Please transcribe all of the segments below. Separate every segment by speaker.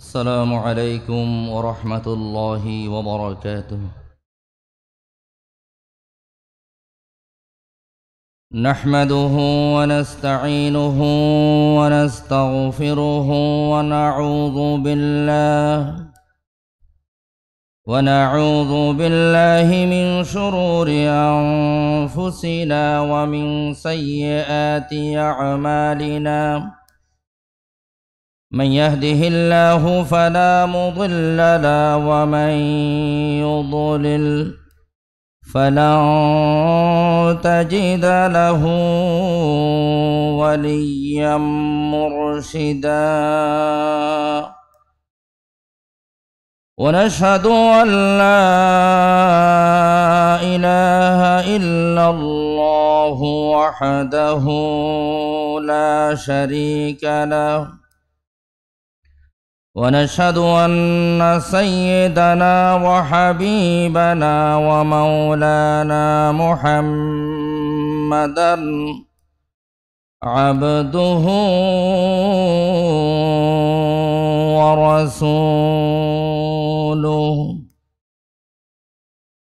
Speaker 1: السلام عليكم ورحمة الله وبركاته. نحمده ونستعينه ونستغفره ونعوذ بالله من شرور أنفسنا ومن سيئات أعمالنا. من يهده الله فلا مضل له ومن يضلل فلن تجد له وليا مرشدا. ونشهد أن لا إله إلا الله وحده لا شريك له. ونشهد أن سيدنا وحبيبنا ومولانا محمدا عبده ورسوله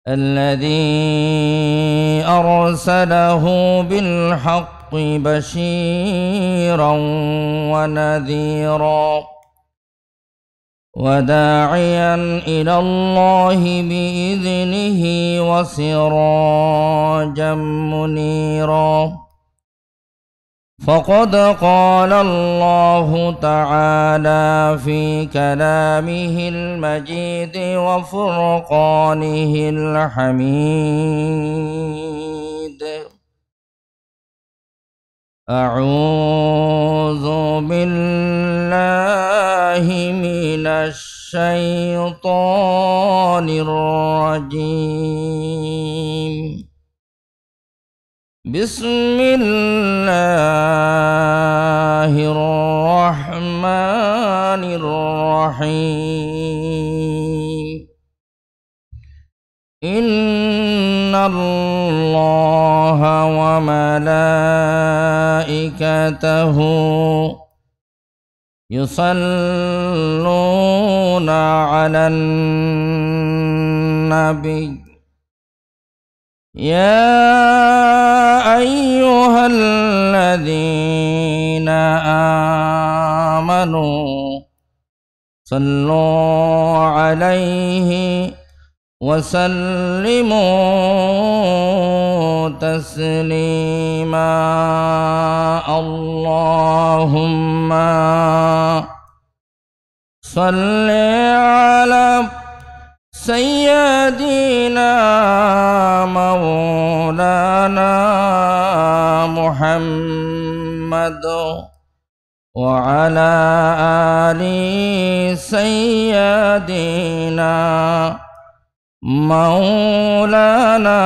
Speaker 1: الذي أرسله بالحق بشيرا ونذيرا وداعيا إلى الله بإذنه وسراجا منيرا. فقد قال الله تعالى في كلامه المجيد وفرقانه الحميد: أعوذ بالله من الشيطان الرجيم. بسم الله الرحمن الرحيم. إن الله وملائكته يصلون على النبي يا أيها الذين آمنوا صلوا عليه وسلموا تسليما. اللهم صل على سيدنا مولانا محمد وعلى آل سيدنا مولانا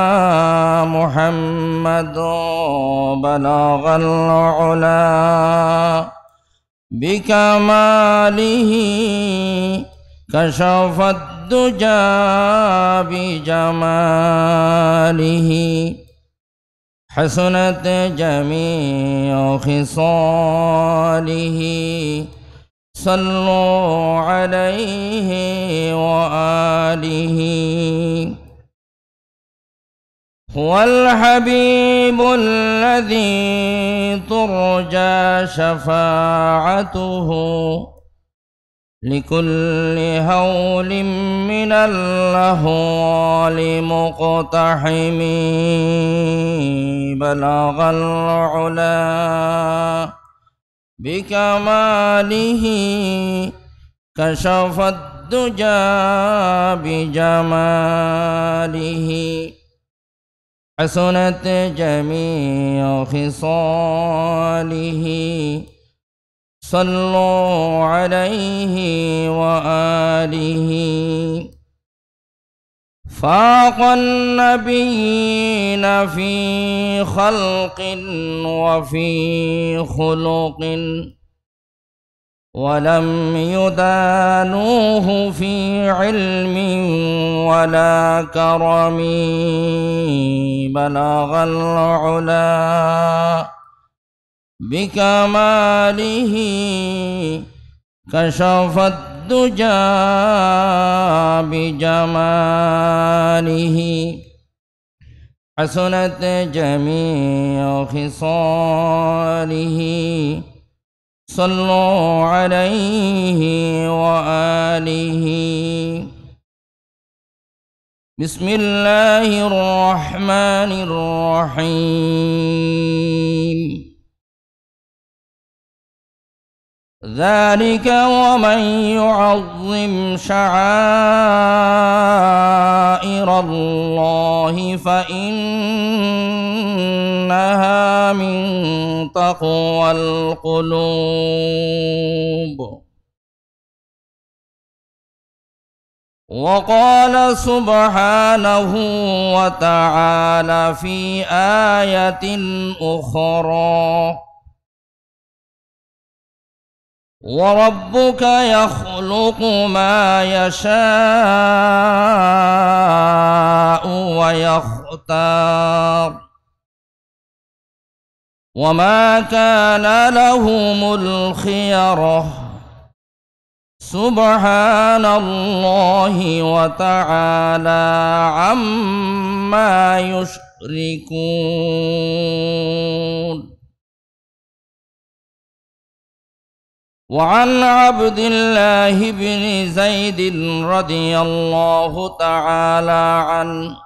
Speaker 1: محمد. بلغ العلا بكماله كشف الدجى بجماله حسنت جميع خصاله. صلوا عليه وآله. هو الحبيب الذي ترجى شفاعته لكل هول من الأهوال مقتحم. بلغ العلا بكماله كشف الدجى بجماله حسنت جميع خصاله. صلوا عليه وآله. فاق النبيين في خلق وفي خلق ولم يدانوه في علم ولا كرم. بلغ العلا بكماله كشف الدجى بجماله حسنت جميع خصاله صلوا عليه وآله بسم الله الرحمن الرحيم ذلك ومن يعظم شعائر الله فإنها من تقوى القلوب وقال سبحانه وتعالى في آية أخرى وربك يخلق ما يشاء ويختار وما كان لهم الخيرة سبحان الله وتعالى عما يشركون وعن عبد الله بن زيد رضي الله تعالى عنه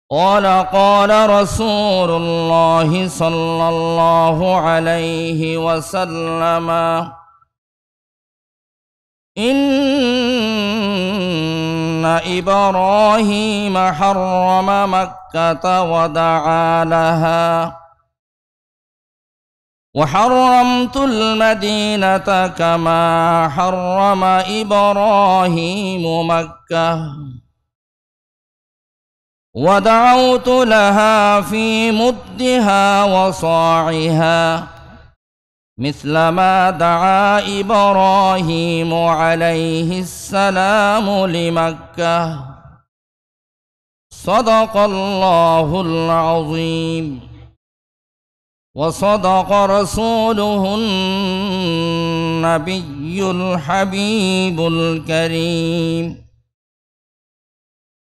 Speaker 1: قال قال رسول الله صلى الله عليه وسلم إن إبراهيم حرم مكة ودعا لها وحرمت المدينة كما حرم إبراهيم مكة ودعوت لها في مدها وصاعها مثل ما دعا إبراهيم عليه السلام لمكة صدق الله العظيم وصدق رسوله النبي الحبيب الكريم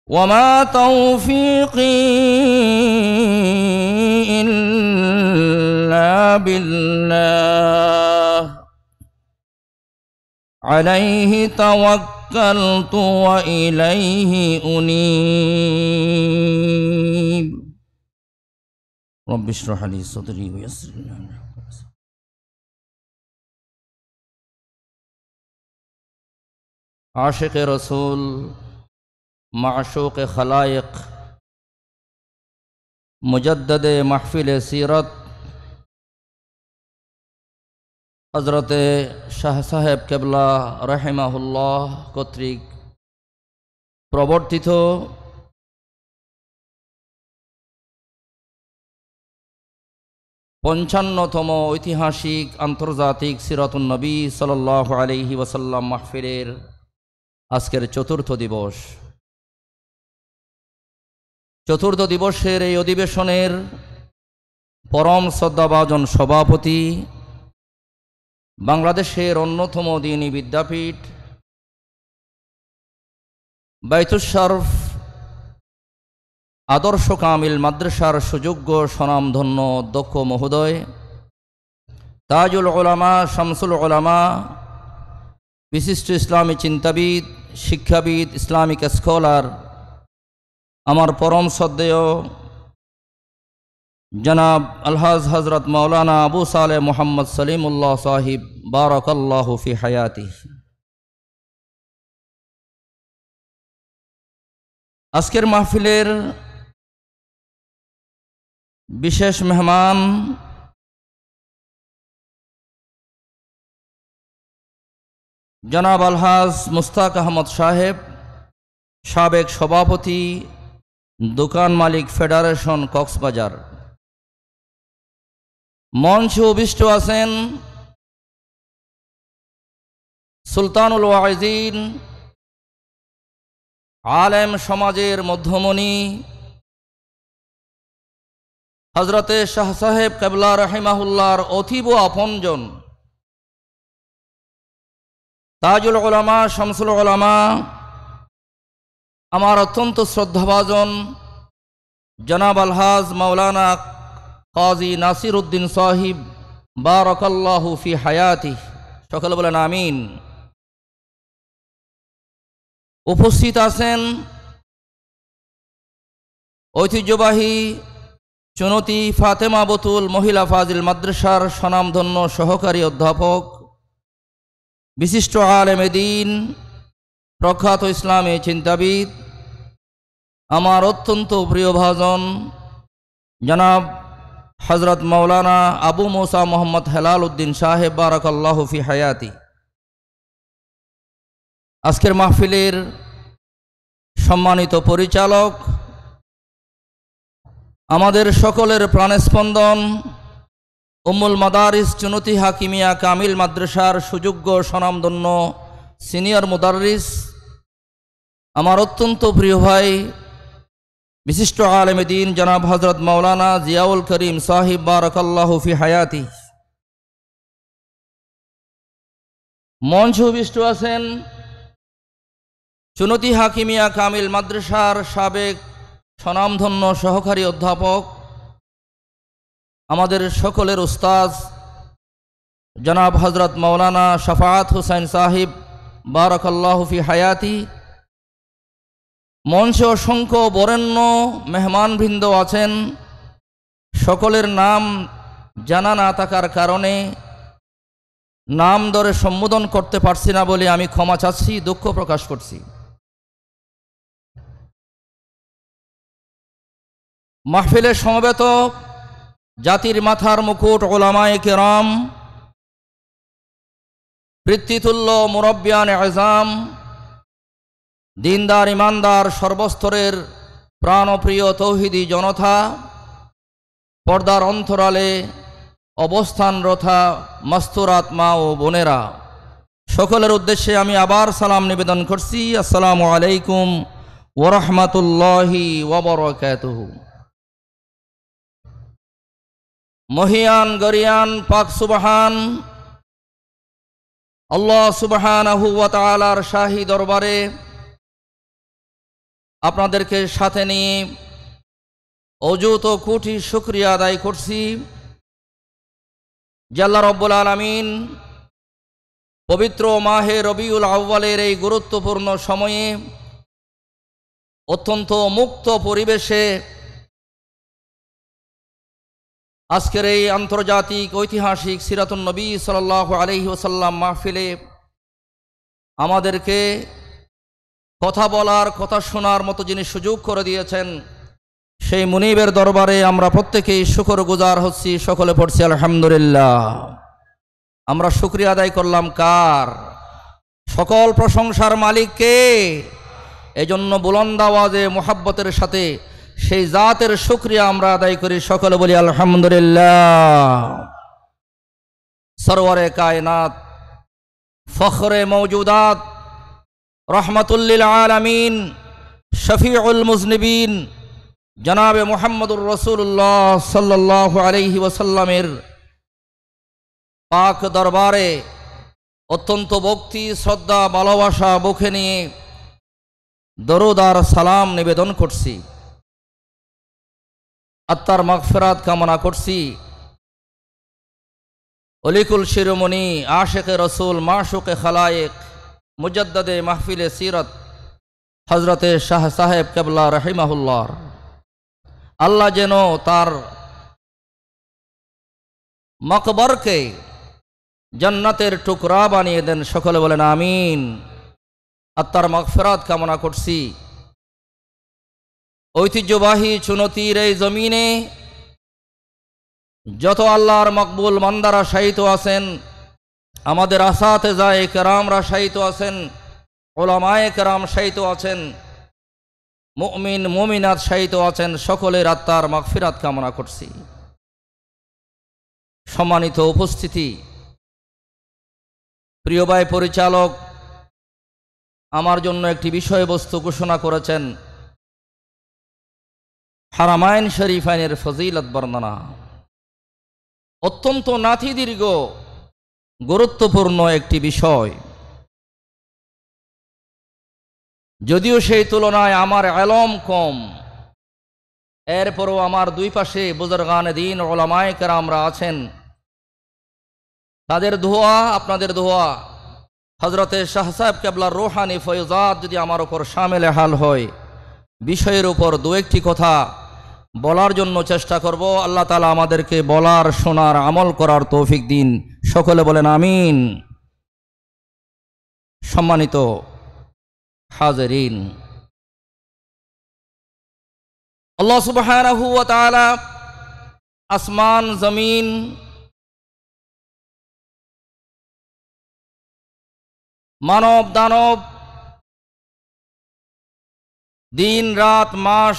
Speaker 1: وما توفيقي إلا بالله عليه توكلت وإليه أنيب رب اشرح لي صدري ويسر لي أمري عاشق رسول معشوق خلائق मुजद्दद महफिल सीरत हज़रत शाह साहेब केबला रहिमाहुल्लाह কর্তৃক প্রবর্তিত পঞ্চান্নতম ঐতিহাসিক আন্তর্জাতিক সিরাতুন নবী সাল্লাল্লাহু আলাইহি ওয়াসাল্লাম মাহফিলের আজকের চতুর্থ দিবস। চতুর্থ দিবসের এই অধিবেশনের পরম শ্রদ্ধাভাজন সভাপতি বাংলাদেশের অন্যতম দ্বীনী বিদ্যাপীঠ বাইতুশ শরফ আদর্শ কামিল মাদ্রাসার সুযোগ্য স্বনামধন্য অধ্যক্ষ মহোদয়, তাজুল উলামা শামসুল উলামা, বিশিষ্ট ইসলামী চিন্তাবিদ, শিক্ষাবিদ, ইসলামিক স্কলার, আমার পরম শ্রদ্ধেয় জনাব আলহাজ হজরত মৌলানা আবু সালেহ মোহাম্মদ সলিমুল্লাহ সাহিব বারাকাল্লাহু ফি হায়াতি। আজকের মাহফিলের বিশেষ মেহমান জনাব আলহাজ মুস্তাক আহমদ সাহেব, সাবেক সভাপতি দোকান মালিক ফেডারেশন কক্সবাজার। মঞ্চে উপবিষ্ট আছেন সুলতানুল ওয়াইজিন, আলেম সমাজের মধ্যমণি হজরতে শাহ সাহেব কেবলা রহিমাহুল্লাহর অতীব আপনজন তাজুল উলামা শামসুল উলামা আমার অত্যন্ত শ্রদ্ধাভাজন জনাব আলহাজ মাওলানা কাজী নাসির উদ্দিন সাহিব বারাকাল্লাহু ফি হায়াতি, সকলে বলেন আমিন। উপস্থিত আছেন ঐতিহ্যবাহী চুনতি ফাতেমা বতুল মহিলা ফাজিল মাদ্রাসার স্বনামধন্য সহকারী অধ্যাপক, বিশিষ্ট আলেমে দ্বীন, প্রখ্যাত ইসলামী চিন্তাবিদ, আমার অত্যন্ত প্রিয়ভাজন জনাব হযরত মাওলানা আবু মুসা মোহাম্মদ হেলাল উদ্দিন সাহেব বারাকাল্লাহু ফি হায়াতি। আজকের মাহফিলের সম্মানিত পরিচালক, আমাদের সকলের প্রাণস্পন্দন, উম্মুল মাদারিস চুনতি হাকিমিয়া কামিল মাদ্রাসার সুযোগ্য স্বনামধন্য সিনিয়র মুদাররিস, আমার অত্যন্ত প্রিয় ভাই বিশিষ্ট আলেমে দ্বীন জনাব হযরত মাওলানা জিয়াউল করিম সাহিব বারাকাল্লাহু ফি হায়াতি। মঞ্চে উপবিষ্ট আছেন চুনতি হাকিমিয়া কামিল মাদ্রাসার সাবেক স্বনামধন্য সহকারী অধ্যাপক, আমাদের সকলের উস্তাদ জনাব হযরত মাওলানা শাফাআত হুসাইন সাহিব বারাকাল্লাহু ফি হায়াতি। মঞ্চে অসংখ্য বরেণ্য মেহমানবৃন্দ আছেন, সকলের নাম জানা না থাকার কারণে নাম ধরে সম্বোধন করতে পারছি না বলে আমি ক্ষমা চাচ্ছি, দুঃখ প্রকাশ করছি। মাহফিলে সমবেত জাতির মাথার মুকুট উলামায়ে কেরাম, পিতৃতুল্য মুরব্বিয়ান আযম, দিনদার ইমানদার সর্বস্তরের প্রাণপ্রিয় তৌহিদি জনতা, পর্দার অন্তরালে অবস্থানরতা মাস্তুরাত মা ও বোনেরা, সকলের উদ্দেশ্যে আমি আবার সালাম নিবেদন করছি, আসসালামু আলাইকুম ওয়া রাহমাতুল্লাহি ওয়া বারাকাতুহু। মহিয়ান গরিয়ান পাক সুবহান আল্লাহ সুবহানাহু ওয়া তাআলার শাহী দরবারে আপনাদেরকে সাথে নিয়ে অযুত কোটি শুকরিয়া আদায় করছি যে আল্লাহ রাব্বুল আলামিন পবিত্র মাহে রবিউল আউয়ালের এই গুরুত্বপূর্ণ সময়ে অত্যন্ত মুক্ত পরিবেশে আজকের এই আন্তর্জাতিক ঐতিহাসিক সিরাতুন নবী সাল্লাল্লাহু আলাইহি ওয়াসাল্লাম মাহফিলে আমাদেরকে কথা বলার, কথা শোনার মতো যিনি সুযোগ করে দিয়েছেন, সেই মুনিবের দরবারে আমরা প্রত্যেকেই শুকরগুজার হচ্ছি। সকলে পড়ছি আলহামদুলিল্লাহ। আমরা শুকরিয়া আদায় করলাম কার? সকল প্রশংসার মালিক কে? এজন্য বুলন্দ আওয়াজে মুহাব্বতের সাথে সেই জাতের শুকরিয়া আমরা আদায় করি। সকলে বলি আলহামদুলিল্লাহ। সরওয়ারে কায়নাত, ফখরে মওজুদাত, রহমাতুল লিল আলামিন, শফিউল মুজনিবিন জনাবে মুহাম্মদুর রাসূলুল্লাহ সাল্লাল্লাহু আলাইহি ওয়াসাল্লামের পাক দরবারে অত্যন্ত ভক্তি, শ্রদ্ধা, ভালোবাসা বুকে নিয়ে দরুদ আর সালাম নিবেদন করছি। আত্মার মাগফিরাত কামনা করছি। অলিকুল শিরোমণি আশেকে রসুল মাশুকে খালায়েক মুজাদ্দদে মাহফিলে সিরত হজরতে শাহ সাহেব কেবলা রহিমাহুল্লাহ, আল্লাহ যেন তার মকবরকে জান্নাতের টুকরা বানিয়ে দেন। সকলে বলেন আমিন। আত্মার মাগফিরাত কামনা করছি। ঐতিহ্যবাহী চুনতির এই জমিনে যত আল্লাহর মকবুল বান্দারা শায়িত আছেন, আমাদের আসাতেজায়ে কেরামরা শায়িত আছেন, উলামায়ে কেরাম শায়িত আছেন, মুমিন মুমিনাত শায়িত আছেন, সকলের আত্মার মাগফিরাত কামনা করছি। সম্মানিত উপস্থিতি, প্রিয় ভাই পরিচালক আমার জন্য একটি বিষয়বস্তু ঘোষণা করেছেন, হারামাইন শরীফাইনের ফজিলত বর্ণনা। অত্যন্ত নাতি দীর্ঘ গুরুত্বপূর্ণ একটি বিষয়। যদিও সেই তুলনায় আমার ইলম কম, এরপরও আমার দুই পাশে বুজুর্গানে দ্বীন উলামায়ে কেরামরা আছেন। তাদের দোয়া, আপনাদের দোয়া, হযরতে শাহ সাহেব কেবলার রূহানি ফয়জাত যদি আমার উপর শামিল হাল হয়, বিষয়ের উপর দু একটি কথা বলার জন্য চেষ্টা করব। আল্লাহ তাআলা আমাদেরকে বলার, শোনার, আমল করার তৌফিক দিন। সকলে বলেন আমিন। সম্মানিত হাজিরিন, আল্লাহ সুবহানাহু ওয়া তাআলা আসমান, জমিন, মানব দানব, দিন রাত, মাস,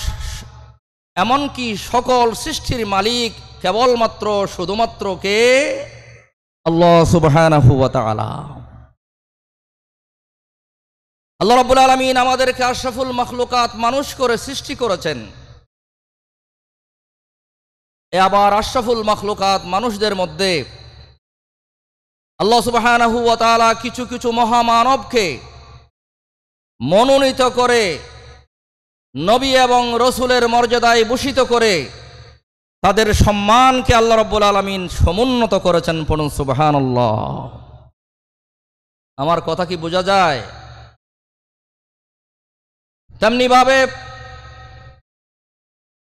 Speaker 1: এমনকি সকল সৃষ্টির মালিক কেবলমাত্র শুধুমাত্র কে? আল্লাহ সুবহানাহু ওয়া তাআলা। আল্লাহ রাব্বুল আলামিন আমাদেরকে আশরাফুল মাখলুকাত মানুষ করে সৃষ্টি করেছেন। আবার আশরাফুল মাখলুকাত মানুষদের মধ্যে আল্লাহ সুবহানাহু ওয়া তাআলা কিছু কিছু মহামানবকে মনোনীত করে নবী এবং রসুলের মর্যাদায় ভূষিত করে তাদের সম্মানকে আল্লাহ রাব্বুল আলামিন সমুন্নত করেছেন। পড়ুন সুবহানাল্লাহ। আমার কথা কি বোঝা যায়? তেমনি ভাবে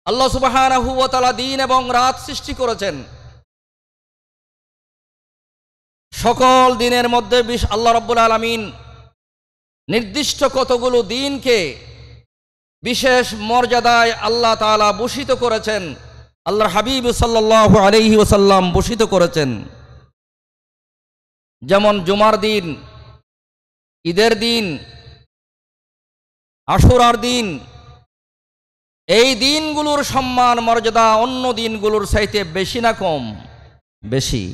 Speaker 1: আল্লাহ সুবহানাহু ওয়া তাআলা দিন এবং রাত সৃষ্টি করেছেন। সকল দিনের মধ্যে আল্লাহ রাব্বুল আলামিন নির্দিষ্ট কতগুলো দিনকে বিশেষ মর্যাদায় আল্লাহ তাআলা ভূষিত করেছেন, আল্লাহর হাবিব সাল্লাল্লাহু আলাইহি ওয়াসাল্লাম ভূষিত করেছেন। যেমন জুমার দিন, ঈদের দিন, আশুরার দিন। এই দিনগুলোর সম্মান মর্যাদা অন্য দিনগুলোর চাইতে বেশি না কম? বেশি।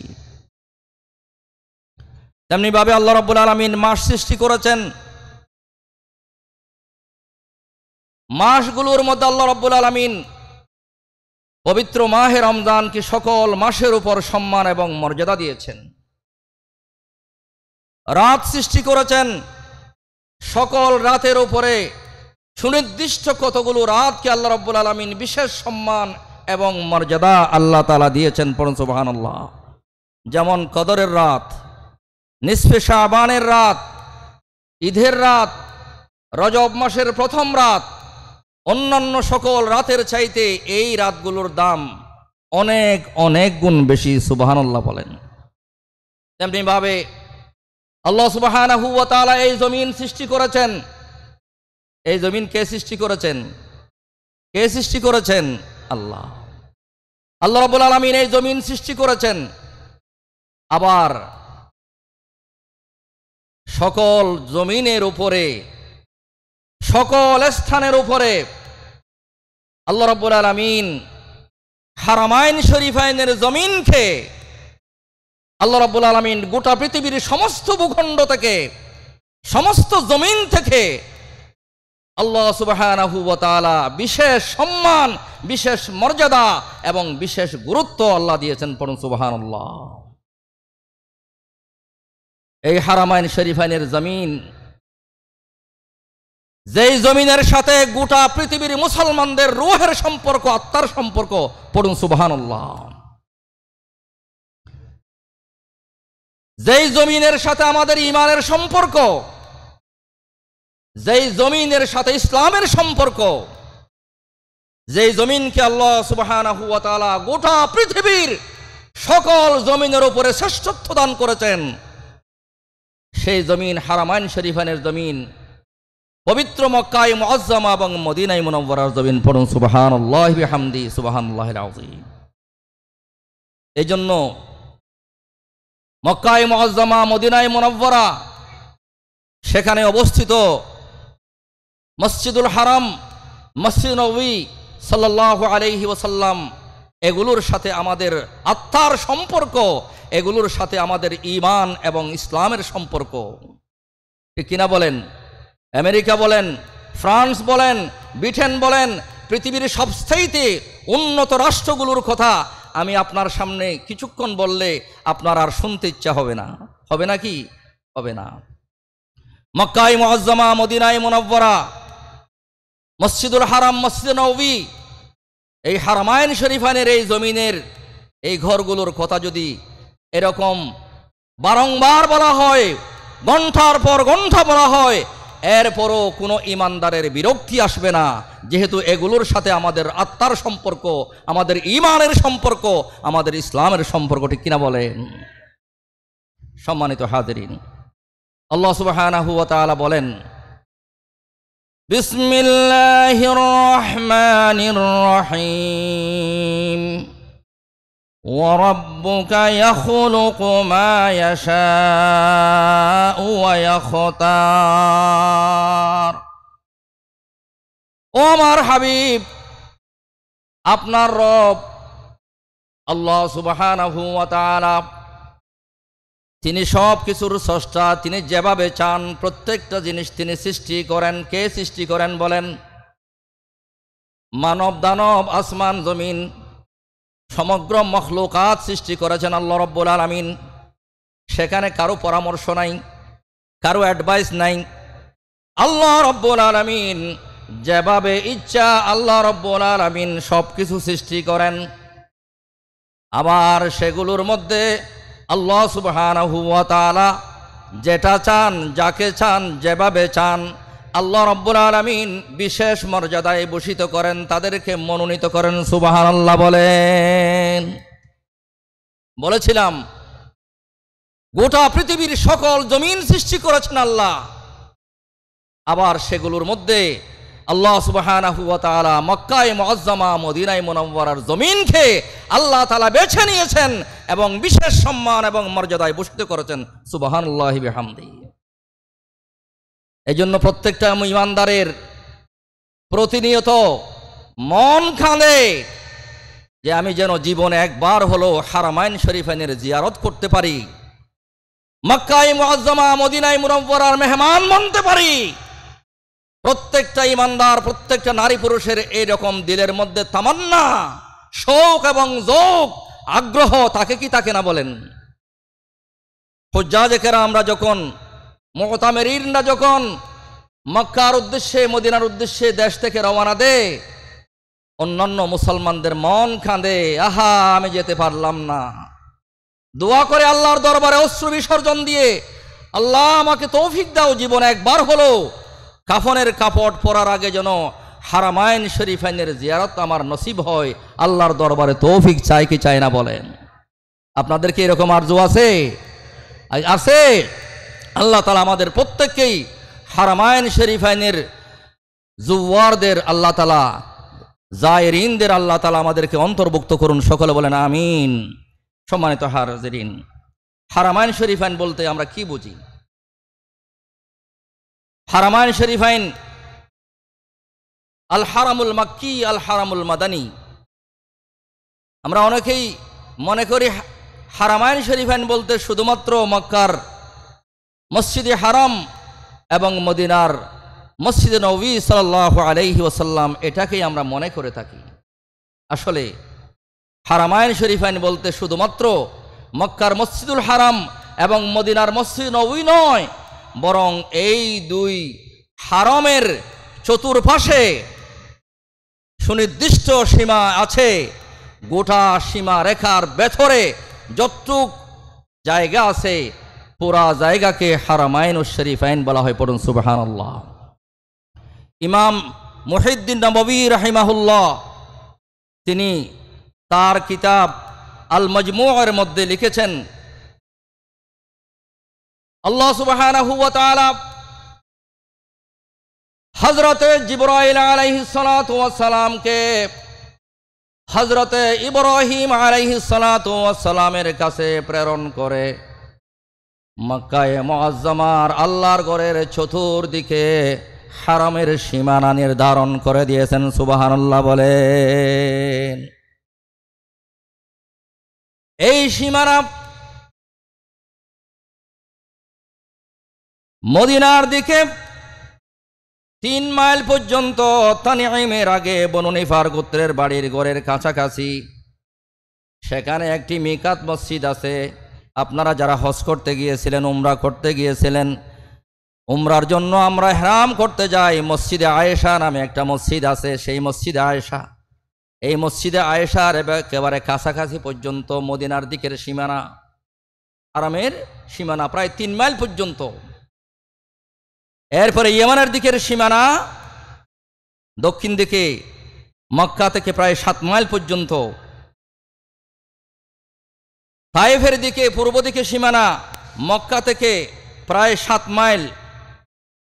Speaker 1: তেমনি ভাবে আল্লাহ রাব্বুল আলামিন মাস সৃষ্টি করেছেন। মাসগুলোর মধ্যে আল্লাহ রাব্বুল আলামিন পবিত্র মাহে রমজানকে সকল মাসের উপর সম্মান এবং মর্যাদা দিয়েছেন। রাত সৃষ্টি করেছেন। সকল রাতের উপরে সুনির্দিষ্ট কতগুলো রাতকে আল্লাহ রাব্বুল আলামিন বিশেষ সম্মান এবং মর্যাদা আল্লাহ তাআলা দিয়েছেন। পড়ুন সুবহানাল্লাহ। যেমন কদরের রাত, নিসফে শাবানের রাত, ঈদের রাত, রজব মাসের প্রথম রাত, অন্যান্য সকল রাতের চাইতে এই রাতগুলোর দাম অনেক অনেক গুণ বেশি। সুবহানাল্লাহ বলেন। তেমনি ভাবে আল্লাহ সুবহানাহু ওয়া তাআলা এই জমিন সৃষ্টি করেছেন। এই জমিন কে সৃষ্টি করেছেন? কে সৃষ্টি করেছেন? আল্লাহ। আল্লাহ রাব্বুল আলামিন এই জমিন সৃষ্টি করেছেন। আবার সকল জমিনের উপরে, সকল স্থানের উপরে আল্লাহ রাব্বুল আলামিন হারামাইন শরীফাইনের জমিনকে আল্লাহ রাব্বুল আলামিন গোটা পৃথিবীর সমস্ত ভূখণ্ড থেকে, সমস্ত জমিন থেকে আল্লাহ সুবহানাহু ওয়া তাআলা বিশেষ সম্মান, বিশেষ মর্যাদা এবং বিশেষ গুরুত্ব আল্লাহ দিয়েছেন। পড়ুন সুবহানাল্লাহ। এই হারামাইন শরীফাইনের জমিন, যেই জমিনের সাথে গোটা পৃথিবীর মুসলমানদের রূহের সম্পর্ক, আত্মার সম্পর্ক। পড়ুন সুবহানাল্লাহ। যেই জমিনের সাথে আমাদের ঈমানের সম্পর্ক, যেই জমিনের সাথে ইসলামের সম্পর্ক, যেই জমিনকে আল্লাহ সুবহানাহু ওয়া তাআলা গোটা পৃথিবীর সকল জমিনের উপরে শ্রেষ্ঠত্ব দান করেছেন, সেই জমিন হারামাইন শরীফাইনের জমিন, পবিত্র মক্কায়ে মুআজ্জামা এবং মদিনায়ে মুনাওয়ারার জমিন। পড়ুন সুবহানাল্লাহি বিহামদি, সুবহানাল্লাহিল আযীম। এই জন্য মক্কায়ে মুআজ্জামা, মদিনায়ে মুনাওয়ারা, সেখানে অবস্থিত মসজিদুল হারাম, মসজিদ নববী সাল্লাল্লাহু আলাইহি ওয়াসাল্লাম, এগুলোর সাথে আমাদের আত্মার সম্পর্ক, এগুলোর সাথে আমাদের ঈমান এবং ইসলামের সম্পর্ক। ঠিক কিনা বলেন? আমেরিকা বলেন, ফ্রান্স বলেন, ব্রিটেন বলেন, পৃথিবীর সবচাইতে উন্নত রাষ্ট্রগুলোর কথা আমি আপনার সামনে কিছুক্ষণ বললে আপনার আর শুনতে ইচ্ছা হবে না। হবে না কি? হবে না। মক্কায় মুআজ্জামা, মদিনায় মুনাওয়ারা, মসজিদুল হারাম, মসজিদে নববী, এই হারামাইন শরীফানের এই জমিনের এই ঘরগুলোর কথা যদি এরকম বারংবার বলা হয়, ঘণ্টার পর ঘণ্টা বলা হয়, এরপরও কোনো ইমানদারের বিরক্তি আসবে না, যেহেতু এগুলোর সাথে আমাদের আত্মার সম্পর্ক, আমাদের ইমানের সম্পর্ক, আমাদের ইসলামের সম্পর্ক, ঠিক কিনা বলেন? সম্মানিত হাজিরিন, আল্লাহ সুবহানাহু ওয়া তাআলা বলেন, বিসমিল্লাহির রহমানির রহিম, ওয়া রাব্বুকা ইয়াখলুকু মা ইয়াশাউ ওয়া ইয়াখতার। ও আমার হাবিব, আপনার রব আল্লাহ সুবহানাহু ওয়া তাআলা তিনি সব কিছুর স্রষ্টা। তিনি যেভাবে চান প্রত্যেকটা জিনিস তিনি সৃষ্টি করেন। কে সৃষ্টি করেন বলেন? মানব দানব, আসমান জমিন, সমগ্র মখলুকাত সৃষ্টি করেছেন আল্লাহ রাব্বুল আলামিন। সেখানে কারো পরামর্শ নাই, কারো অ্যাডভাইস নাই। আল্লাহ রাব্বুল আলামিন যেভাবে ইচ্ছা আল্লাহ রাব্বুল আলামিন সব কিছু সৃষ্টি করেন। আবার সেগুলোর মধ্যে আল্লাহ সুবহানাহু ওয়া তাআলা যেটা চান, যাকে চান, যেভাবে চান, আল্লাহ রাব্বুল আলামিন বিশেষ মর্যাদায় ভূষিত করেন, তাদেরকে মনোনীত করেন। সুবহানাল্লাহ বলেন। বলেছিলাম গোটা পৃথিবীর সকল জমিন সৃষ্টি করেছেন আল্লাহ। আবার সেগুলোর মধ্যে আল্লাহ সুবহানাহু ওয়া তাআলা মক্কায় মুআজ্জামা, মদিনায় মুনাওয়ারার জমিনকে আল্লাহ তাআলা বেছে নিয়েছেন এবং বিশেষ সম্মান এবং মর্যাদায় ভূষিত করেছেন। সুবহানাল্লাহি বিহামদিহি। এই জন্য প্রত্যেকটা ইমানদারের প্রতিনিয়ত মন কাঁদে যে আমি যেন জীবনে একবার হলো হারামাইন শরীফাইনের জিয়ারত করতে পারি, মক্কায় মুআজ্জামা, মদিনায় মুনাওয়ারার মেহমান বনতে পারি। প্রত্যেকটা ইমানদার, প্রত্যেকটা নারী পুরুষের এইরকম দিলের মধ্যে তামান্না, শৌক এবং যৌক, আগ্রহ থাকে কি থাকে না বলেন? হুজ্জাজে কেরামরা যখন, মুতামিরিনরা যখন মক্কার উদ্দেশ্যে, মদিনার উদ্দেশ্যে দেশ থেকে রওনা দেয়, অন্যান্য মুসলমানদের মন কাঁদে, আহা আমি যেতে পারলাম না। দোয়া করে আল্লাহর দরবারে অশ্রু বিসর্জন দিয়ে, আল্লাহ আমাকে তৌফিক দাও, জীবনে একবার হলো কাফনের কাপড় পরার আগে যেন হারামাইন শরীফাইনের জিয়ারত আমার নসিব হয়। আল্লাহর দরবারে তৌফিক চাই কি চাই না বলেন? আপনাদের কি এরকম আরজু আছে? আছে? আল্লাহ তাআলা আমাদের প্রত্যেককেই হারামাইন শরীফাইনের জুওয়ারদের আল্লাহ তাআলা, জায়েরিনদের আল্লাহ তাআলা আমাদেরকে অন্তর্ভুক্ত করুন। সকলে বলেন আমিন। সম্মানিত হাজিরিন, হারামাইন শরীফাইন বলতে আমরা কি বুঝি? হারামাইন শরীফাইন আল হারামুল মাক্কি, আল হারামুল মাদানী। আমরা অনেকেই মনে করি হারামাইন শরীফাইন বলতে শুধুমাত্র মক্কার মসজিদে হারাম এবং মদিনার মসজিদে নববী সাল্লাল্লাহু আলাইহি ওয়াসাল্লাম, এটাকেই আমরা মনে করে থাকি। আসলে হারামাইন শরীফাইন বলতে শুধুমাত্র মক্কার মসজিদুল হারাম এবং মদিনার মসজিদ নববী নয়, বরং এই দুই হারামের চতুর্পাশে সুনির্দিষ্ট সীমা আছে। গোটা সীমা রেখার ভেতরে যতটুক জায়গা আছে, পুরা জায়গাকে হারামাইনুশ শরীফাইন বলা হয়। পড়ুন সুবহানাল্লাহ। ইমাম মুহিদ্দিন নববী রাহিমাহুল্লাহ তিনি তার কিতাব আল মাজমু'এর মধ্যে লিখেছেন, আল্লাহ সুবহানাহু ওয়া তাআলা হযরতে জিবরাইল আলাইহিস সালাতু ওয়াস সালামকে হযরতে ইব্রাহিম আলাইহিস সালাতু ওয়াস সালামের কাছে প্রেরণ করে মক্কায়ে মুআজ্জামার আল্লাহর ঘরের চতুর্দিকে হারামের সীমানা নির্ধারণ করে দিয়েছেন। সুবহানাল্লাহ বলেন। এই সীমানা মদিনার দিকে 3 মাইল পর্যন্ত, তানঈমের আগে বনু নিফার গোত্রের বাড়ির ঘরের কাছাকাছি সেখানে একটি মিকাত মসজিদ আছে। আপনারা যারা হজ করতে গিয়েছিলেন, উমরা করতে গিয়েছিলেন, উমরার জন্য আমরা ইহরাম করতে যাই। মসজিদে আয়েশা নামে একটা মসজিদ আছে, সেই মসজিদে আয়েশা, এই মসজিদে আয়েশার একেবারে কাছাকাছি পর্যন্ত মদিনার দিকের সীমানা, হারামের সীমানা প্রায় 3 মাইল পর্যন্ত। এরপরে ইয়েমানের দিকের সীমানা দক্ষিণ দিকে মক্কা থেকে প্রায় 7 মাইল পর্যন্ত। তায়েফের দিকে পূর্ব দিকে সীমানা মক্কা থেকে প্রায় 7 মাইল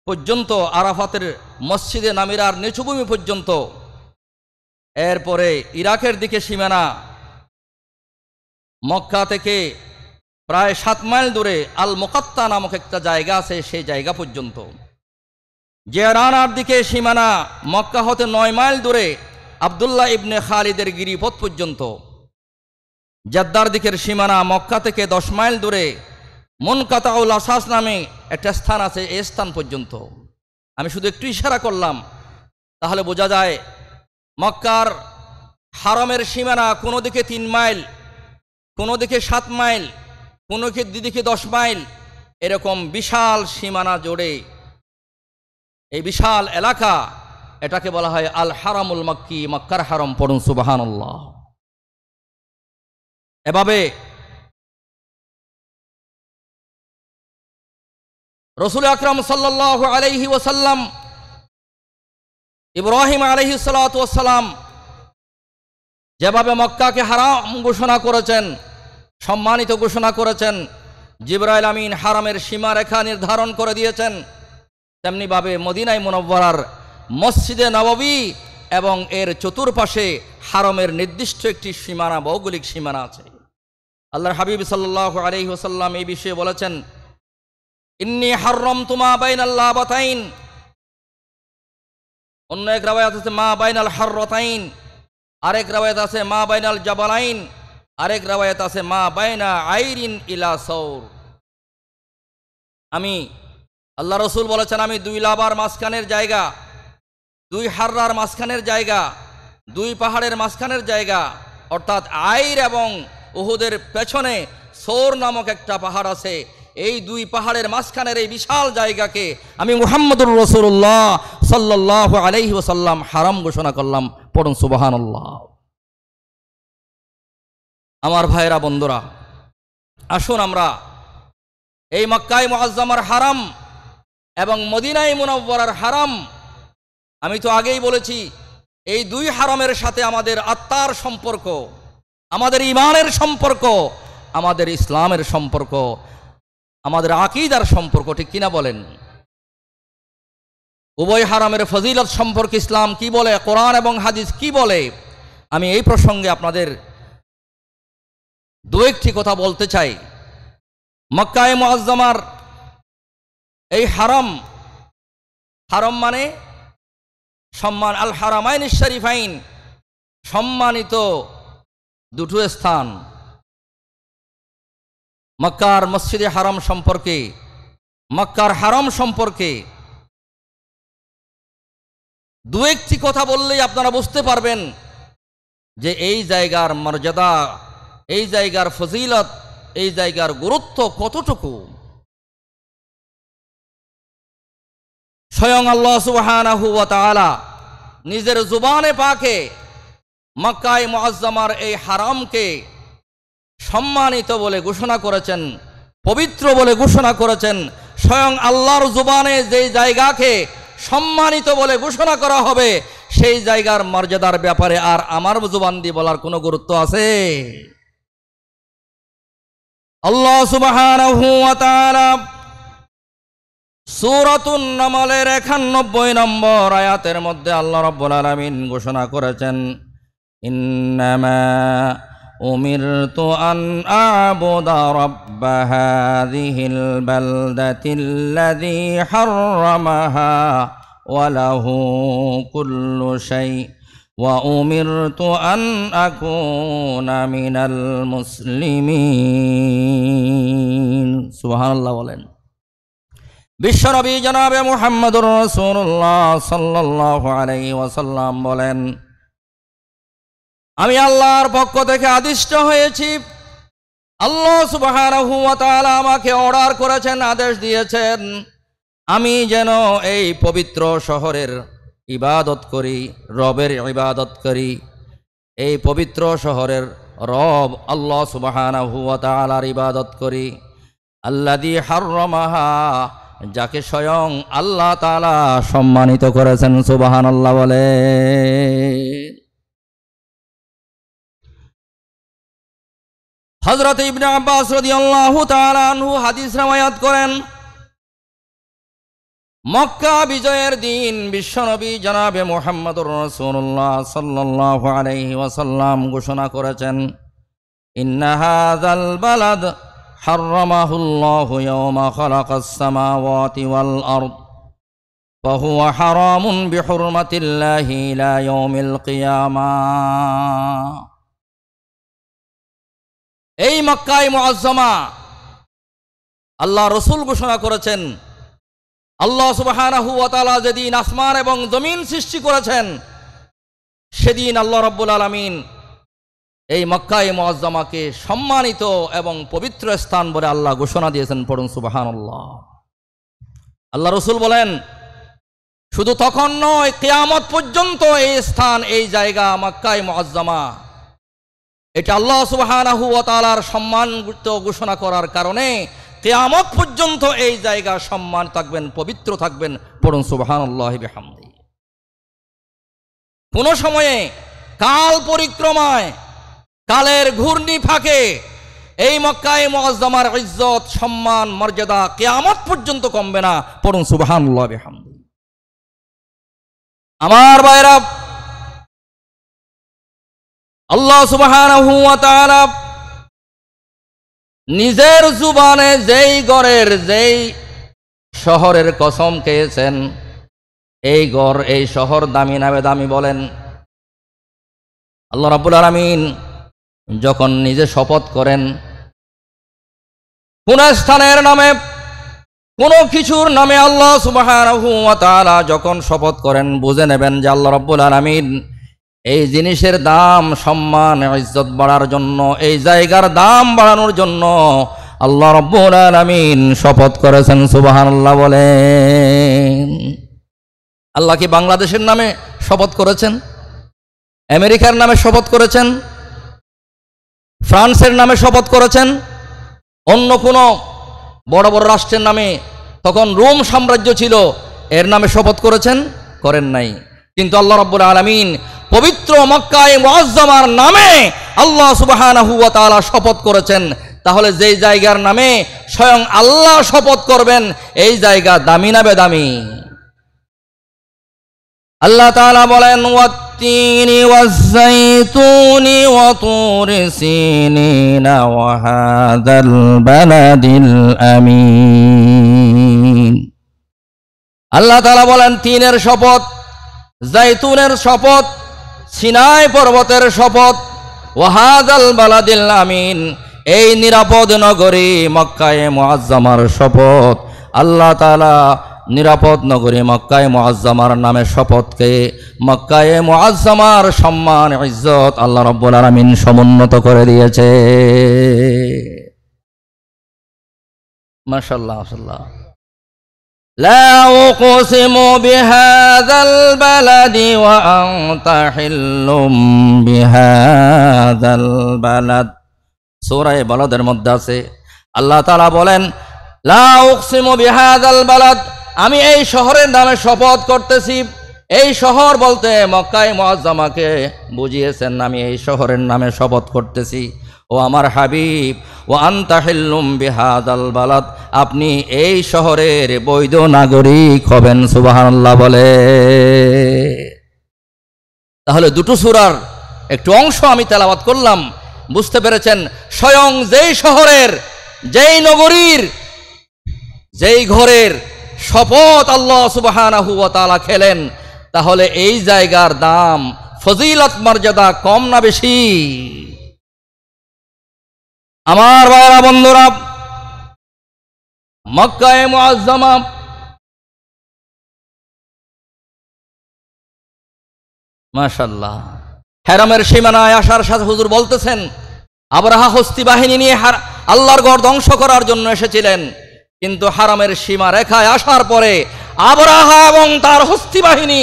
Speaker 1: পর্যন্ত, আরাফাতের মসজিদে নামিরার নিচুভূমি পর্যন্ত। এরপরে ইরাকের দিকে সীমানা মক্কা থেকে প্রায় 7 মাইল দূরে আল মুকাত্তা নামক একটা জায়গা আছে, সেই জায়গা পর্যন্ত। জিয়ারানার দিকে সীমানা মক্কা হতে 9 মাইল দূরে আব্দুল্লাহ ইবনে খালিদের গিরিপথ পর্যন্ত। জেদ্দার দিকের সীমানা মক্কা থেকে 10 মাইল দূরে মুনকাতাউল আসাস নামে একটা স্থান আছে, এই স্থান পর্যন্ত। আমি শুধু একটু ইশারা করলাম, তাহলে বোঝা যায় মক্কার হারামের সীমানা কোনো দিকে 3 মাইল, কোনো দিকে 7 মাইল, কোনো দিকে 10 মাইল, এরকম বিশাল সীমানা জোড়ে এই বিশাল এলাকা, এটাকে বলা হয় আল হারামুল মক্কি, মক্কার হারাম। পড়ুন সুবহানাল্লাহ। এভাবে রাসূল আকরাম সাল্লাল্লাহু আলাইহি ওয়াসাল্লাম ইব্রাহিম আলাইহিস সালাতু ওয়াস সালাম যেভাবে মক্কাকে হারাম ঘোষণা করেছেন, সম্মানিত ঘোষণা করেছেন, জিবরাইল আমিন হারামের সীমারেখা নির্ধারণ করে দিয়েছেন, তেমনিভাবে মদিনায় মুনাওয়ারার মসজিদে নববী এবং এর চতুর্পাশে হারামের নির্দিষ্ট একটি সীমানা, ভৌগোলিক সীমানা আছে। আল্লাহর হাবিব সাল্লাল্লাহু আলাইহি ওয়াসাল্লাম এই বিষয়ে বলেছেন, ইন্নী হাররামতু মা বাইনাল লাবাতাইন, অন্য এক রাওয়ায়াত আছে মা বাইনাল হাররাতাইন, আরেক রাওয়ায়াত আছে মা বাইনাল জাবালাইন, আরেক রাওয়ায়াত আছে মা বাইনা আইরিন ইলা সৌর। আমি আল্লাহ রসুল বলেছেন, আমি 2 লাবার মাঝখানের জায়গা, 2 হাররার মাঝখানের জায়গা, 2 পাহাড়ের মাঝখানের জায়গা, অর্থাৎ আইর এবং উহুদের পেছনে সৌর নামক একটা পাহাড় আছে, এই 2 পাহাড়ের মাঝখানের এই বিশাল জায়গাকে আমি মুহাম্মদুর রাসূলুল্লাহ সাল্লাল্লাহু আলাইহি ওয়াসাল্লাম হারাম ঘোষণা করলাম। পড়ুন সুবহানাল্লাহ। আমার ভাইরা বন্ধুরা, আসুন আমরা এই মক্কায়ে মুআজ্জামার হারাম এবং মদিনায়ে মুনাওয়ারার হারাম, আমি তো আগেই বলেছি, এই 2 হারামের সাথে আমাদের আত্মার সম্পর্ক, আমাদের ঈমানের সম্পর্ক, আমাদের ইসলামের সম্পর্ক, আমাদের আকীদার সম্পর্ক, ঠিক কিনা বলেন? উভয় হারামের ফজিলত সম্পর্কে ইসলাম কি বলে, কোরআন এবং হাদিস কি বলে, আমি এই প্রসঙ্গে আপনাদের 2-1টি কথা বলতে চাই। মক্কায়ে মুআজ্জামার এই হারাম, হারাম মানে সম্মান, আল হারামাইন শরীফাইন, সম্মানিত 2টো স্থান। মক্কার মসজিদে হারাম সম্পর্কে, মক্কার হারাম সম্পর্কে 2-1টি কথা বললেই আপনারা বুঝতে পারবেন যে এই জায়গার মর্যাদা, এই জায়গার ফজিলত, এই জায়গার গুরুত্ব কতটুকু। স্বয়ং আল্লাহ সুবহানাহু ওয়া তাআলা নিজের জুবানে পাকে মক্কায়ে মুআজ্জামার এই হারামকে সম্মানিত বলে ঘোষণা করেছেন, পবিত্র বলে ঘোষণা করেছেন। স্বয়ং আল্লাহর জুবানে যেই জায়গাকে সম্মানিত বলে ঘোষণা করা হবে, সেই জায়গার মর্যাদার ব্যাপারে আর আমার জুবান দিয়ে বলার কোনো গুরুত্ব আছে? আল্লাহ সুবহানাহু ওয়া তাআলা সূরাতুন নামলের 91 নম্বর আয়াতের মধ্যে আল্লাহ রাব্বুল আলামিন ঘোষণা করেছেন, ইন্নামা উমিরতু আন আ'বুদা রাব্ব হাযিহিল বালদাতিল্লাযী হাররামাহা ওয়া লাহু কুল্লু শাই ওয়া উমিরতু আন আকুনা মিনাল মুসলিমিন। সুবহানাল্লাহ বলেন। বিশ্বনবী জনাবে মুহাম্মদুর রাসূলুল্লাহ সাল্লাল্লাহু আলাইহি ওয়াসাল্লাম বলেন, আমি আল্লাহর পক্ষ থেকে আদিষ্ট হয়েছি। আল্লাহ সুবহানাহু ওয়া তাআলা আমাকে অর্ডার করেছেন, আদেশ দিয়েছেন, আমি যেন এই পবিত্র শহরের ইবাদত করি, রবের ইবাদত করি। এই পবিত্র শহরের রব আল্লাহ সুবহানাহু ওয়া তাআলার ইবাদত করি। আল্লাযী হাররামাহা, যাকে স্বয়ং আল্লাহ তাআলা সম্মানিত করেছেন। সুবহানাল্লাহ বলে। হযরত ইবনে আব্বাস রাদিয়াল্লাহু তাআলা আনহু হাদিস রওয়ায়াত করেন, মক্কা বিজয়ের দিন বিশ্বনবী জনাবে মুহাম্মদুর রাসূলুল্লাহ সাল্লাল্লাহু আলাইহি ওয়াসাল্লাম ঘোষণা করেছেন, ইন্না হাযাল বালাদ হাররামাহুল্লাহু ইয়াওমা খালাকাস সামাওয়াতি ওয়াল আরদ ফাহুয়া হারামুন বিহুরমাতিল্লাহি ইলা ইয়াউমিল কিয়ামাহ। এই মক্কায়ে মুআজ্জামা আল্লাহ রাসূল ঘোষণা করেছেন, আল্লাহ সুবহানাহু ওয়া তাআলা যেদিন আসমান এবং জমিন সৃষ্টি করেছেন, সেদিন আল্লাহ রাব্বুল আলামিন এই মক্কায়ে মুআজ্জামাকে সম্মানিত এবং পবিত্র স্থান বলে আল্লাহ ঘোষণা দিয়েছেন। পড়ুন সুবহানাল্লাহ। আল্লাহ রাসূল বলেন, শুধু তখন নয়, কিয়ামত পর্যন্ত এই স্থান, এই জায়গা মক্কায়ে মুআজ্জামা, এটা আল্লাহ সুবহানাহু ওয়া তাআলার সম্মানিত ঘোষণা করার কারণে কিয়ামত পর্যন্ত এই জায়গা সম্মান থাকবেন, পবিত্র থাকবেন। পড়ুন সুবহানাল্লাহি বিহামদি। কোন সময়ে কাল পরিক্রমায়, কালের ঘূর্ণি ফাঁকে এই মক্কায়ে মুআজ্জামার ইজ্জত, সম্মান, মর্যাদা কিয়ামত পর্যন্ত কমবে না। পড়ুন সুবহানাল্লাহি বিহামদি। আমার ভাইরা, আল্লাহ সুবহানাহু ওয়া তাআলা নিজের জুবানে যেই গড়ের, যেই শহরের কসম খেয়েছেন, এই গড়, এই শহর দামি নামে দামি বলেন। আল্লাহ রাব্বুল আলামিন যখন নিজে শপথ করেন, কোন স্থানের নামে, কোন কিছুর নামে আল্লাহ সুবহানাহু ওয়া তাআলা যখন শপথ করেন, বুঝে নেবেন যে আল্লাহ রাব্বুল আলামিন এই জিনিসের দাম, সম্মান, ইজ্জত বাড়ার জন্য, এই জায়গার দাম বাড়ানোর জন্য আল্লাহ রাব্বুল আলামিন শপথ করেছেন। সুবহানাল্লাহ বলেন। আল্লাহ কি বাংলাদেশের নামে শপথ করেছেন? আমেরিকার নামে শপথ করেছেন? ফ্রান্সের নামে শপথ করেছেন? অন্য কোনো বড় বড় রাষ্ট্রের নামে, তখন রোম সাম্রাজ্য ছিল, এর নামে শপথ করেছেন? করেন নাই। কিন্তু আল্লাহ রাব্বুল আলামিন পবিত্র মক্কায়ে মুআজ্জামার নামে আল্লাহ সুবহানাহু ওয়া তাআলা শপথ করেছেন। তাহলে যেই জায়গার নামে স্বয়ং আল্লাহ শপথ করবেন, এই জায়গা দামি না বেদামি? আল্লাহ তাআলা বলেন, ওয়াত-তিনি ওয়াজ-যাইতুনি ওয়া তুরি সিনিনা ওয়া হাযাল বালাদিল আমিন। আল্লাহ তাআলা বলেন, তিনের শপথ, জাইতুনের শপথ, সিনাই পর্বতের শপথ, ওয়া হাযাল বালাদিল আমিন, এই নিরাপদ নগরী মক্কায়ে মুআজ্জামার শপথ। আল্লাহ তাআলা নিরাপদ নগরী মক্কায়ে মুআজ্জামার নামে শপথকে, মক্কায়ে মুআজ্জামার সম্মান, ইজ্জত আল্লাহ রাব্বুল আলামিন সমুন্নত করে দিয়েছে। মাশাআল্লাহ, মাশাআল্লাহ। লা উকসিমু বিহাযাল বালাদি ওয়া আনতা হিল্লুম বিহাযাল বালাদ। সূরা বালাদের মধ্যে আছে, আল্লাহ তাআলা বলেন, লা উকসিমু বিহাযাল বালাদ, আমি এই শহরের নামে শপথ করতেছি। এই শহর বলতে মক্কায়ে মুআজ্জামাকে বুঝিয়েছেন, আমি এই শহরের নামে শপথ করতেছি। ও আমার হাবিব, ওয়া আনতা হিল্লুম বিহাযাল বালাদ, আপনি এই শহরের বৈধ নাগরিক হবেন। সুবহানাল্লাহ বলে। তাহলে দুটো সূরার একটু অংশ আমি তেলাওয়াত করলাম, বুঝতে পেরেছেন স্বয়ং যেই শহরের, যেই নগরীর, যেই ঘরের শপথ আল্লাহ সুবহানাহু ওয়া তাআলা খেলেন, তাহলে এই জায়গার দাম, ফজিলত, মর্যাদা কম না বেশি? আমার ভাইরা, বন্ধুরা, মক্কায়ে মুআজ্জামা মাশাআল্লাহ, হেরামের সীমানায় আসার সাথে হুজুর বলতেছেন, আবরাহা হস্তি বাহিনী নিয়ে আল্লাহর ঘর ধ্বংস করার জন্য এসেছিলেন, কিন্তু হারামের সীমা রেখায় আসার পরে আবরাহা এবং তার হস্তি বাহিনী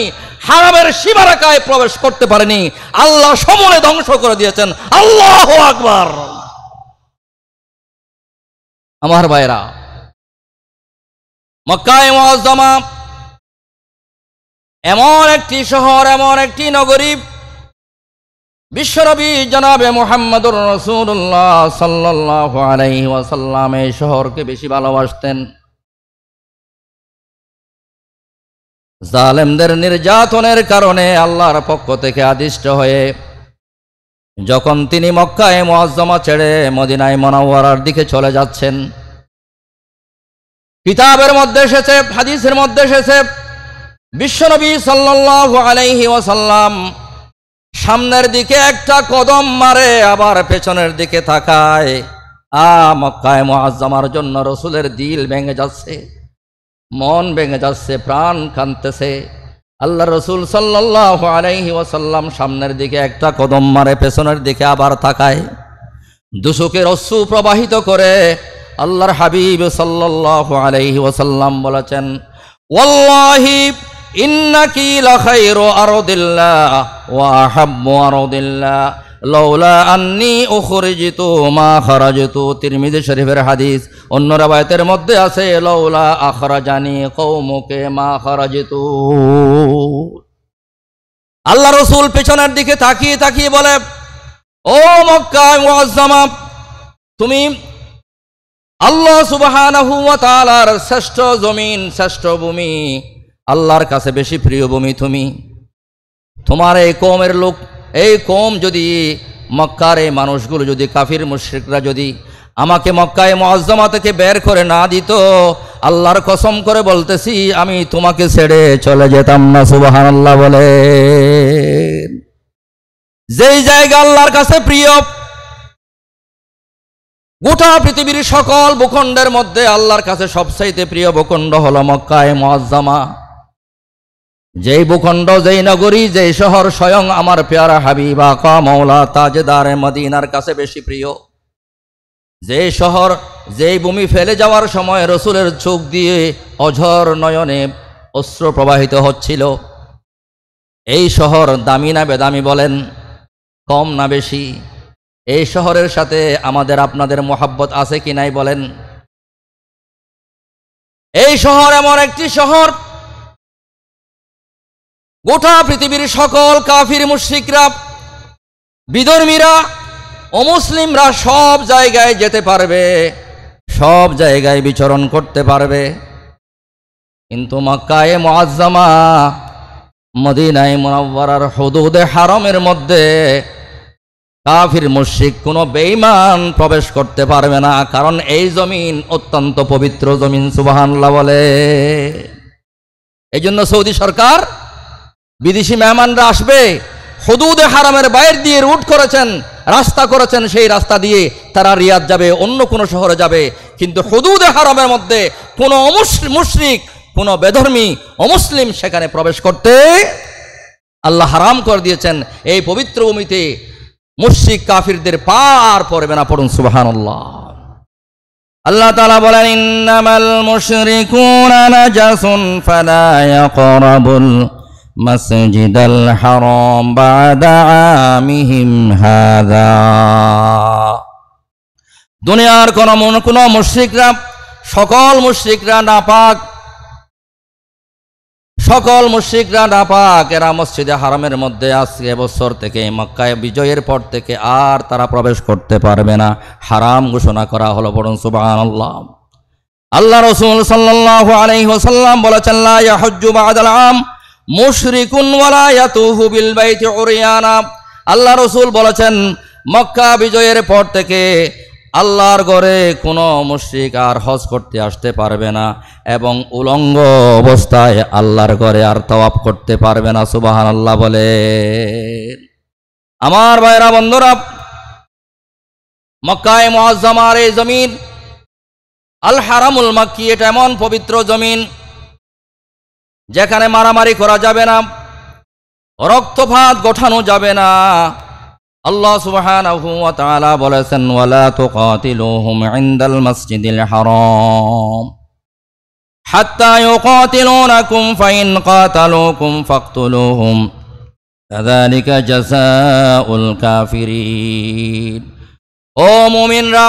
Speaker 1: হারামের সীমা রেখায় প্রবেশ করতে পারেনি, আল্লাহ সমূলে ধ্বংস করে দিয়েছেন। আল্লাহু আকবার। আমার ভাইরা, মক্কায়ে মুআজ্জামা এমন একটি শহর, এমন একটি নগরী, বিশ্বনবী জনাবে মুহাম্মদুর রাসূলুল্লাহ সাল্লাল্লাহু আলাইহি ওয়াসাল্লাম এই শহরকে বেশি ভালোবাসতেন। জালেমদের নির্যাতনের কারণে আল্লাহর পক্ষ থেকে আদিষ্ট হয়ে যখন তিনি মক্কায়ে মুআজ্জামা ছেড়ে মদিনায়ে মুনাওয়ারার দিকে চলে যাচ্ছেন, কিতাবের মধ্যে এসেছে, হাদিসের মধ্যে এসেছে, বিশ্বনবী সাল্লাল্লাহু আলাইহি ওয়াসাল্লাম সামনের দিকে একটা কদম মারে, আবার পেছনের দিকে তাকায়। মক্কায়ে মুআজ্জামার জন্য রাসূলের দিল ভেঙে যাচ্ছে, মন ভেঙে যাচ্ছে, প্রাণ কাঁদতেছে। আল্লাহ রাসূল সাল্লাল্লাহু আলাইহি ওয়াসাল্লাম সামনের দিকে একটা কদম মারে, পেছনের দিকে আবার তাকায়। দুচোখের অশ্রু প্রবাহিত করে আল্লাহর হাবিব সাল্লাল্লাহু আলাইহি ওয়াসাল্লাম বলেছেন, ওয়াল্লাহি ইন্নাকি লাখাইরু আরদিল্লাহ ওয়া আহাব্বু আরদিল্লাহ লাউলা আন্নী উখরিজতু মা খারাজতু। তিরমিজি শরীফের হাদিস। অন্য রাওয়ায়াতের মধ্যে আছে লাউলা আখরাজানি কওমুকে মা খারাজতু। আল্লাহ রাসূল পেছনের দিকে তাকিয়ে তাকিয়ে বলে, ও মক্কা মুআজ্জামা, তুমি আল্লাহ সুবহানাহু ওয়া তাআলার শ্রেষ্ঠ জমিন, শ্রেষ্ঠ ভূমি, আল্লাহর কাছে বেশি প্রিয় ভূমি তুমি। তোমার এই কওমের লোক, এই কওম যদি, মক্কার এই মানুষগুলো যদি, কাফির মুশরিকরা যদি আমাকে মক্কায়ে মুআজ্জামা থেকে বের করে না দিত, আল্লাহর কসম করে বলতেছি আমি তোমাকে ছেড়ে চলে যেতাম না। সুবহানাল্লাহ বলে। যেই জায়গা আল্লাহর কাছে প্রিয়, গোটা পৃথিবীর সকল ভূখণ্ডের মধ্যে আল্লাহর কাছে সবচাইতে প্রিয় ভূখণ্ড হলো মক্কায়ে মুআজ্জামা। যেই ভূখণ্ড, যেই নগরী, যেই শহর স্বয়ং আমার পেয়ারা হাবিব আকা মাওলা তাজদারে মদিনার কাছে বেশি প্রিয়, যেই শহর, যেই ভূমি ফেলে যাওয়ার সময় রাসূলের চোখ দিয়ে অঝর নয়নে অশ্রু প্রবাহিত হচ্ছিল, এই শহর দামি না বেদামি বলেন, কম না বেশি? এই শহরের সাথে আমাদের আপনাদের মোহাব্বত আছে কি নাই বলেন? এই শহর এমন একটি শহর, গোটা পৃথিবীর সকল কাফির মুশরিকরা, বিধর্মীরা, অমুসলিমরা সব জায়গায় যেতে পারবে, সব জায়গায় বিচরণ করতে পারবে। কিন্তু মক্কায়ে মুআজ্জামা, মদিনায়ে মুনাওয়ারার হুদুদে হারামের মধ্যে কাফির মুশরিক কোনো বেঈমান প্রবেশ করতে পারবে না, কারণ এই জমিন অত্যন্ত পবিত্র জমিন। সুবহানাল্লাহ বলে। এই জন্য সৌদি সরকার বিদেশি মেহমানরা আসবে, হুদুদে হারামের বাইরে দিয়ে রুট করেছেন, রাস্তা করেছেন, সেই রাস্তা দিয়ে তারা রিয়াদ যাবে, অন্য কোনো শহরে যাবে। কিন্তু হুদুদে হারামের মধ্যে কোনো মুশরিক, কোনো বেধর্মী, অমুসলিম সেখানে প্রবেশ করতে আল্লাহ হারাম করে দিয়েছেন। এই পবিত্র ভূমিতে মুশরিক কাফিরদের পার পড়বে না। পড়ুন সুবহানাল্লাহ। আল্লাহ তাআলা বলেন, ইন্নামাল মুশরিকুনা নাজাসুন ফালা ইয়াকরাবুল মাসজিদাল হারাম বাদা আমিহিম হাযা। দুনিয়ার কোন মুশরিকরা, সকল মুশরিকরা নাপাক, সকল মুশরিকরা নাপাক। এরা মসজিদে হারামের মধ্যে আজকে বছর থেকে, মক্কায় বিজয়ের পর থেকে আর তারা প্রবেশ করতে পারবে না, হারাম ঘোষণা করা হলো। পড়ুন সুবহানাল্লাহ। আল্লাহ রাসূল সাল্লাল্লাহু আলাইহি ওয়াসাল্লাম বলেছেন, লা ইয়াহুজ্জু বা'দাল আম মুশরিকুন ওয়ালা ইয়াতুফু বিল বাইতি উরিয়ানা। আল্লাহ রাসূল বলেছেন, মক্কা বিজয়ের পর থেকে আল্লাহর ঘরে কোনো মুশরিক আর হজ করতে আসতে পারবে না, এবং উলঙ্গ অবস্থায় আল্লাহর ঘরে আর তাওয়াফ করতে পারবে না। সুবহানাল্লাহ বলে। আমার ভাইরা, বন্ধুরা, মক্কায়ে মুআজ্জামার এই জমিন আল হারামুল মাক্কি, এটা এমন পবিত্র জমিন যেখানে মারামারি করা যাবে না, রক্তপাত ঘটানো যাবে না। আল্লাহ সুবহানাহু ওয়া তাআলা বলেছেন, ওয়ালা তুকাতিলুহুম ইনদাল মাসজিদিল হারাম। হাত্তা ইউকাতিলুনাকুম ফাইন কাতালুকুম ফাকতুলুহুম কাযালিকা জাযাউল কাফিরিন। ও মুমিনরা,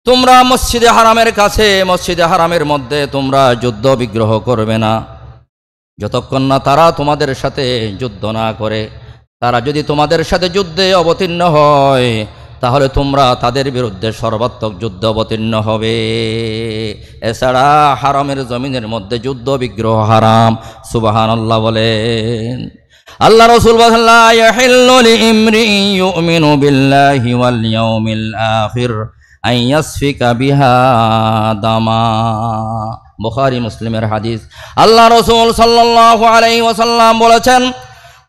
Speaker 1: তোমরা মসজিদে হারামের কাছে, মসজিদে হারামের মধ্যে তোমরা যুদ্ধ বিগ্রহ করবে না যতক্ষণ না তারা তোমাদের সাথে যুদ্ধ না করে। তারা যদি তোমাদের সাথে যুদ্ধে অবতীর্ণ হয় তাহলে তোমরা তাদের বিরুদ্ধে সর্বাত্মক যুদ্ধ অবতীর্ণ হবে। এছাড়া হারামের জমিনের মধ্যে যুদ্ধ বিগ্রহ হারাম। সুবহানাল্লাহ বলেন। আল্লাহ রাসূল বলেন, লা ইয়াহিল্লু লিইমরিইন ইউমিনু বিল্লাহি ওয়াল ইয়াউমিল আখির আন ইয়াসফিকা বিহা দামা। বুখারী মুসলিমের হাদিস। আল্লাহ রাসূল সাল্লাল্লাহু আলাইহি ওয়াসাল্লাম বলেছেন,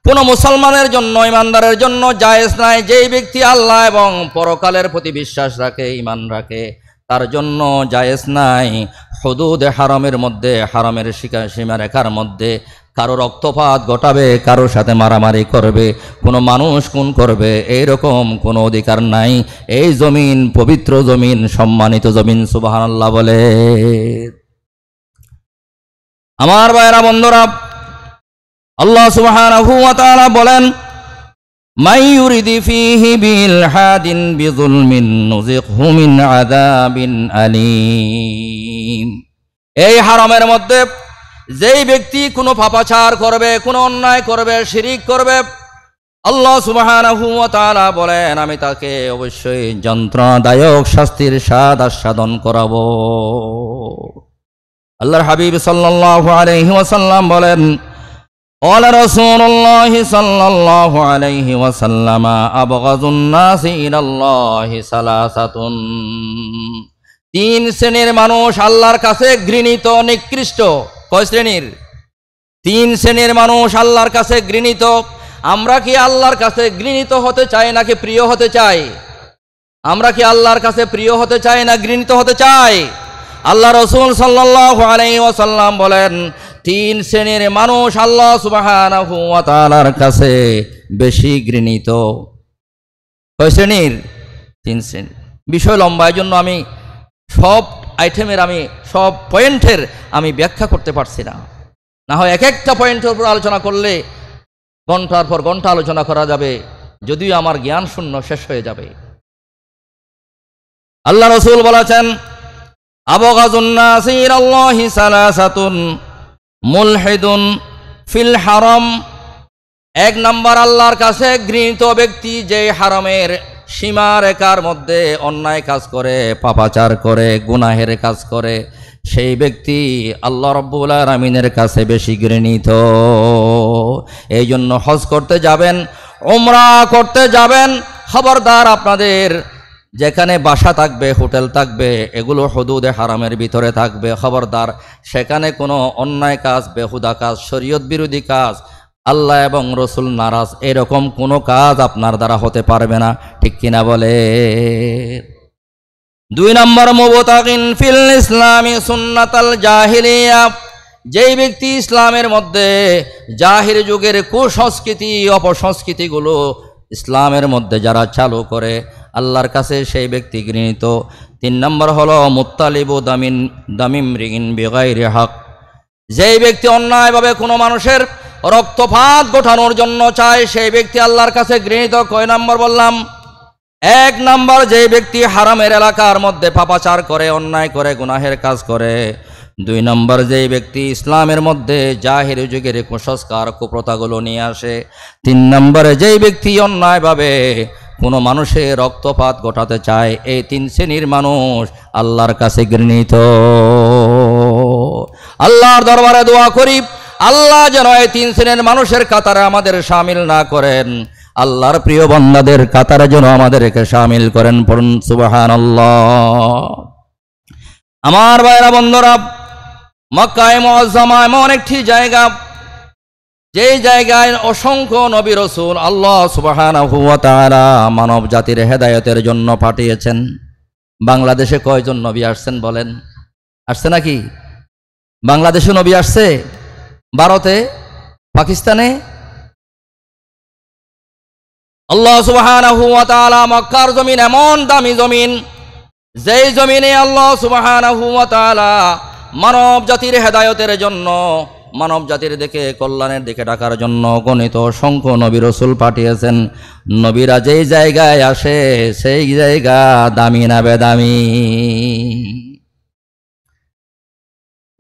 Speaker 1: কোন মুসলমানের জন্য, ইমানদারের জন্য জায়েজ নাই, যেই ব্যক্তি আল্লাহ এবং পরকালের প্রতি বিশ্বাস রাখে, ঈমান রাখে, তার জন্য জায়েজ নাই হুদুদ হারামের মধ্যে, হারামের সীমারেখার মধ্যে কারো রক্তপাত ঘটাবে, কারোর সাথে মারামারি করবে, কোনো মানুষ খুন করবে, এইরকম কোনো অধিকার নাই। এই জমিন পবিত্র জমিন, সম্মানিত জমিন। সুবহানাল্লাহ বলে। আমার ভাইয়েরা, বন্ধুরা, আল্লাহ সুবহানাহু ওয়া তাআলা বলেন, মাই ইউরিদি ফীহি বিলহাদিন বিযুলমিন নুযিকহু মিন আযাবিন আলীম। এই হারামের মধ্যে যেই ব্যক্তি কোনো পাপাচার করবে, কোনো অন্যায় করবে, শিরিক করবে, আল্লাহ সুবহানাহু ওয়া তাআলা বলেন, আমি তাকে অবশ্যই যন্ত্রণাদায়ক শাস্তির স্বাদ আস্বাদন করাবো। আল্লাহর হাবিব সাল্লাল্লাহু আলাইহি ওয়াসাল্লাম বলেন, قال رسول الله صلى الله عليه وسلم أبغض الناس إلى الله ثلاثة। তিন শ্রেণীর মানুষ আল্লাহর কাছে ঘৃণিত, নিকৃষ্ট। কয় শ্রেণীর? তিন শ্রেণীর মানুষ আল্লাহর কাছে ঘৃণিত। আমরা কি আল্লাহর কাছে ঘৃণিত হতে চাই নাকি প্রিয় হতে চাই? আমরা কি আল্লাহর কাছে প্রিয় হতে চাই না ঘৃণিত হতে চাই? আল্লাহ রাসূল সাল্লাল্লাহু আলাইহি ওয়াসাল্লাম বলেন, তিন শ্রেণীর মানুষ আল্লাহ সুবহানাহু ওয়া তাআলার কাছে বেশি ঘৃণিত। কয় শ্রেণীর? তিন শ্রেণীর। বিষয় লম্বা, এই জন্য আমি সব আইটেমের, আমি সব পয়েন্টের আমি ব্যাখ্যা করতে পারছি না। না হয় এক একটা পয়েন্টের উপর আলোচনা করলে ঘন্টার পর ঘন্টা আলোচনা করা যাবে, যদিও আমার জ্ঞান শূন্য শেষ হয়ে যাবে। আল্লাহ রাসূল বলেছেন, আবগাযুন নাসি ইলাল্লাহি সালাসাতুন মুলহিদুন ফিল হারাম। এক নম্বর, আল্লাহর কাছে ঘৃণিত ব্যক্তি যে হারামের সীমারেখার মধ্যে অন্যায় কাজ করে, পাপাচার করে, গুনাহের কাজ করে, সেই ব্যক্তি আল্লাহ রাব্বুল আলামিনের কাছে বেশি ঘৃণিত। এই জন্য হজ করতে যাবেন, উমরা করতে যাবেন, খবরদার আপনাদের যেখানে বাসা থাকবে, হোটেল থাকবে, এগুলো হুদুদে হারামের ভিতরে থাকবে। খবরদার সেখানে কোনো অন্যায় কাজ, বেহুদা কাজ, শরীয়ত বিরোধী কাজ, আল্লাহ এবং রসুল নারাজ, এরকম কোনো কাজ আপনার দ্বারা হতে পারবে না। ঠিক কিনা বলে? দুই নম্বর, মুবতাগিন ফিল ইসলামি সুন্নাতাল জাহিলিয়া। যেই ব্যক্তি ইসলামের মধ্যে জাহির যুগের কুসংস্কৃতি, অপসংস্কৃতিগুলো ইসলামের মধ্যে যারা চালু করে, আল্লাহর কাছে সেই ব্যক্তি ঘৃণিত। তিন নম্বর হলো মুত্তালিবু দামিমরিইন বিগাইরি হক। যেই ব্যক্তি অন্যায়ভাবে কোনো মানুষের রক্তপাত ঘটানোর জন্য চায়, সেই ব্যক্তি আল্লাহর কাছে ঘৃণিত। কয় নম্বর বললাম? এক নম্বর, যেই ব্যক্তি হারামের এলাকার মধ্যে পাপাচার করে, অন্যায় করে, গুনাহের কাজ করে। দুই নম্বর, যেই ব্যক্তি ইসলামের মধ্যে জাহির যুগের কুসংস্কার, কুপ্রথাগুলো নিয়ে আসে। তিন নম্বরে, যেই ব্যক্তি অন্যায়ভাবে কোনো মানুষের রক্তপাত ঘটাতে চায়। এই তিন শ্রেণীর মানুষ আল্লাহর কাছে ঘৃণিত। আল্লাহর দরবারে দোয়া করি, আল্লাহ যেন এই তিন শ্রেণীর মানুষের কাতারে আমাদের শামিল না করেন। আল্লাহর প্রিয় বান্দাদের কাতারে যেন আমাদেরকে শামিল করেন। পড়ুন সুবহানাল্লাহ। আমার ভাইরা, বন্ধুরা, মক্কায়ে মুআজ্জামা এমন একটি জায়গা, যেই জায়গায় অসংখ্য নবী রাসূল আল্লাহ সুবহানাহু ওয়া তাআলা মানব জাতির হেদায়েতের জন্য পাঠিয়েছেন। বাংলাদেশে কয়জন নবী আসছেন বলেন? আসছে নাকি? বাংলাদেশে নবী আসছে? ভারতে, পাকিস্তানে? আল্লাহ সুবহানাহু ওয়া তাআলা মক্কার জমিন এমন দামি জমিন, যেই জমিনে আল্লাহ সুবহানাহু ওয়া তাআলা মানব জাতির হেদায়েতের জন্য, মানব জাতির দিকে কল্যাণের দিকে ডাকার জন্য গণিত অসংখ্য নবী রাসূল পাঠিয়েছেন। নবীরা যেই জায়গায় আসে সেই জায়গা দামি না বেদামি।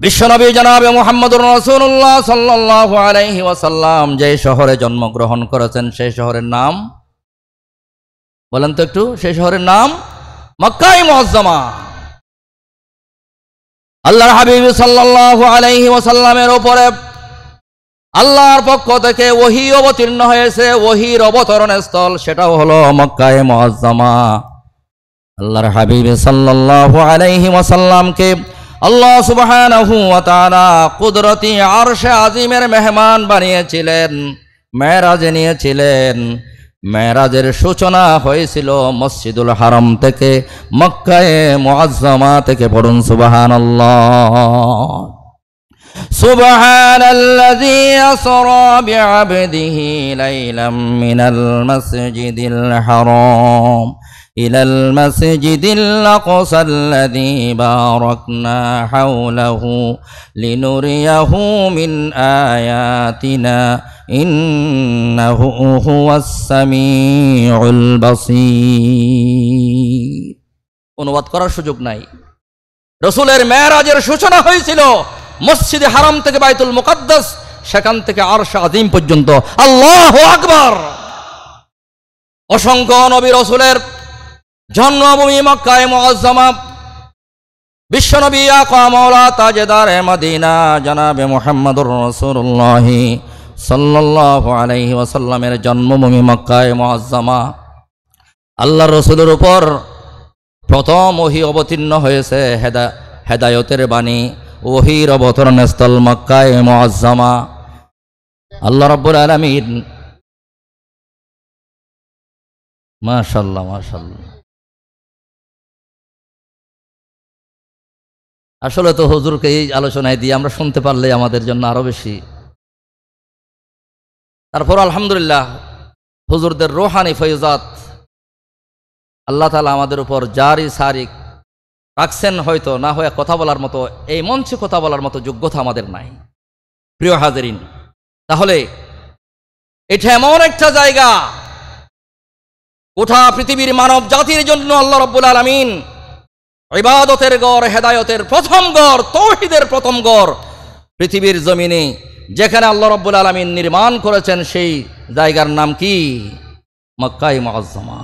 Speaker 1: বিশ্বনবী জনাবে মুহাম্মদুর রাসূলুল্লাহ সাল্লাল্লাহু আলাইহি ওয়াসাল্লাম যে শহরে জন্মগ্রহণ করেছেন সেই শহরের নাম বলেন তো একটু, সেই শহরের নাম মক্কায়ে মুআজ্জামা। আল্লাহর হাবিব সাল্লাল্লাহু আলাইহি ওয়াসাল্লামের উপরে আল্লাহর পক্ষ থেকে ওহী অবতীর্ণ হয়েছে, ওহীর অবতরণ স্থল সেটাও হলো মক্কায়ে মুআজ্জামা। আল্লাহর হাবিব সাল্লাল্লাহু আলাইহি ওয়াসাল্লামকে আল্লাহ সুবহানাহু ওয়া তাআলা কুদরতি আরশে আজিমের মেহমান বানিয়েছিলেন, মেরাজে নিয়েছিলেন। মেরাজের সূচনা হয়েছিল মসজিদুল হারাম থেকে, মক্কায়ে মুআজ্জামা থেকে। পড়ুন সুবহানাল্লাহ। সুবহানাল্লাযী আসরা বিআবদিহি লাইলাম মিনাল মাসজিদিল হারাম ইলাল মাসজিদিল আকসাল্লাযী বারাকনা হাওলাহু লিনুরিয়াহু মিন আয়াতিনা ইন্নাহু হুয়াস সামিউল বাসীর। অনুবাদ করার সুযোগ নাই। রাসূলের মেরাজের সূচনা হয়েছিল মসজিদে হারাম থেকে বাইতুল মুকাদ্দাস, সেখান থেকে আরশ আজিম পর্যন্ত। আল্লাহু আকবার। অসংখ্য নবী রাসূলের জন্মভূমি মক্কায়ে মুআজ্জামা। বিশ্বনবী আকা মাওলা তাজদার মদিনা জনাবে মুহাম্মদুর রাসূলুল্লাহ সাল্লাল্লাহু আলাইহি ওয়াসাল্লামের জন্মভূমি মক্কায়ে মুআজ্জামা। আল্লাহর রাসূলের উপর প্রথম ওহী অবতীর্ণ হয়েছে হেদায়েতের বাণী, ওহীর অবতরণ স্থল মক্কায়ে মুআজ্জামা। আল্লাহ রাব্বুল আলামিন, মাশাআল্লাহ মাশাআল্লাহ। আসলে তো হুজুরকে এই আলোচনায় দিয়ে আমরা শুনতে পারলে আমাদের জন্য আরো বেশি। তারপর আলহামদুলিল্লাহ হুজুরদের রূহানি ফয়জাত আল্লাহ তাআলা আমাদের উপর জারি সারি রাখছেন। হয়তো না হয়ে কথা বলার মতো, এই মঞ্চে কথা বলার মতো যোগ্যতা আমাদের নাই। প্রিয় হাজিরিন, তাহলে এটা এমন একটা জায়গা, গোটা পৃথিবীর মানব জাতির জন্য আল্লাহ রাব্বুল আলামিন ইবাদতের গড়, হেদায়েতের প্রথম গড়, তাওহীদের প্রথম গড় পৃথিবীর জমিনে যেখানে আল্লাহ রাব্বুল আলামিন নির্মাণ করেছেন, সেই জায়গার নাম কি? মক্কায়ে মুআজ্জামা।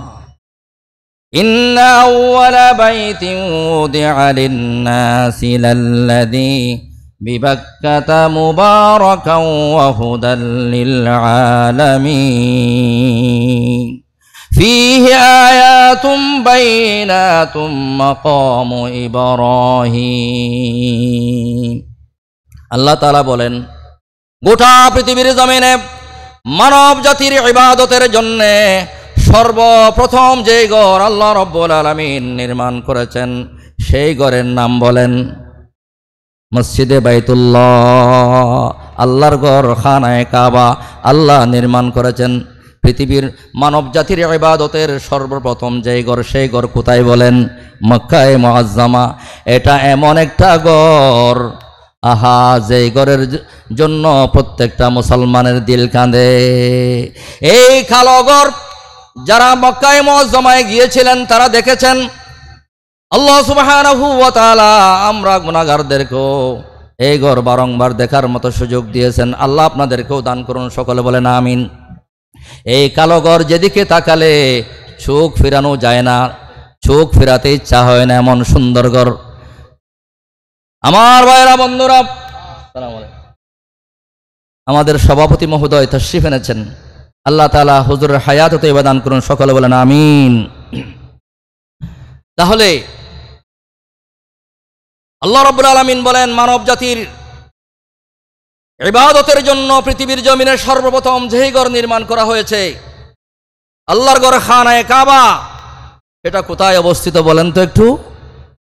Speaker 1: ইন্না আউওয়ালা বাইতিন উদিআ লিন-নাসি লাল্লাযী বিবাক্কাতা মুবারাকান ওয়া হুদাল লিল-আলামিন ফীহি আয়াতুম বাইনাতুম মাকামু ইব্রাহিম। আল্লাহ তাআলা বলেন, গোটা পৃথিবীর জমিনে মানব জাতির ইবাদতের জন্য সর্বপ্রথম যে ঘর আল্লাহ রাব্বুল আলামিন নির্মাণ করেছেন সেই ঘরের নাম বলেন মসজিদে বাইতুল্লাহ। আল্লাহর ঘর খানায়ে কাবা আল্লাহ নির্মাণ করেছেন। পৃথিবীর মানব জাতির ইবাদতের সর্বপ্রথম যে ঘর সেই ঘর কোথায় বলেন? মক্কায়ে মুআজ্জামা। এটা এমন একটা ঘর, আহা, যেই ঘরের জন্য প্রত্যেকটা মুসলমানের দিল কাঁদে। এই কালো ঘর যারা মক্কায়ে মুআজ্জামায় গিয়েছিলেন তারা দেখেছেন আল্লাহ সুবহানাহু ওয়া তাআলা আমরা গুনাহগারদেরকেও এই ঘর বারংবার দেখার মতো সুযোগ দিয়েছেন। আল্লাহ আপনাদেরকেও দান করুন, সকলে বলেন আমিন। এই কালো ঘর যেদিকে তাকালে চোখ ফেরানো যায় না, চোখ ফেরাতে ইচ্ছা হয় না, এমন সুন্দর ঘর। আমার ভাইরা বন্ধুরা, আমাদের সভাপতি মহোদয় তাশরীফ এনেছেন, আল্লাহ তাআলা হুজুরের হায়াত ও তয়বা দান করুন, সকলে বলেন আমিন। তাহলে আল্লাহ রাব্বুল আলামিন বলেন মানব জাতির ইবাদতের জন্য পৃথিবীর জমিনে সর্বপ্রথম যেই ঘর নির্মাণ করা হয়েছে আল্লাহর ঘর খানায়ে কাবা, এটা কোথায় অবস্থিত বলেন তো একটু?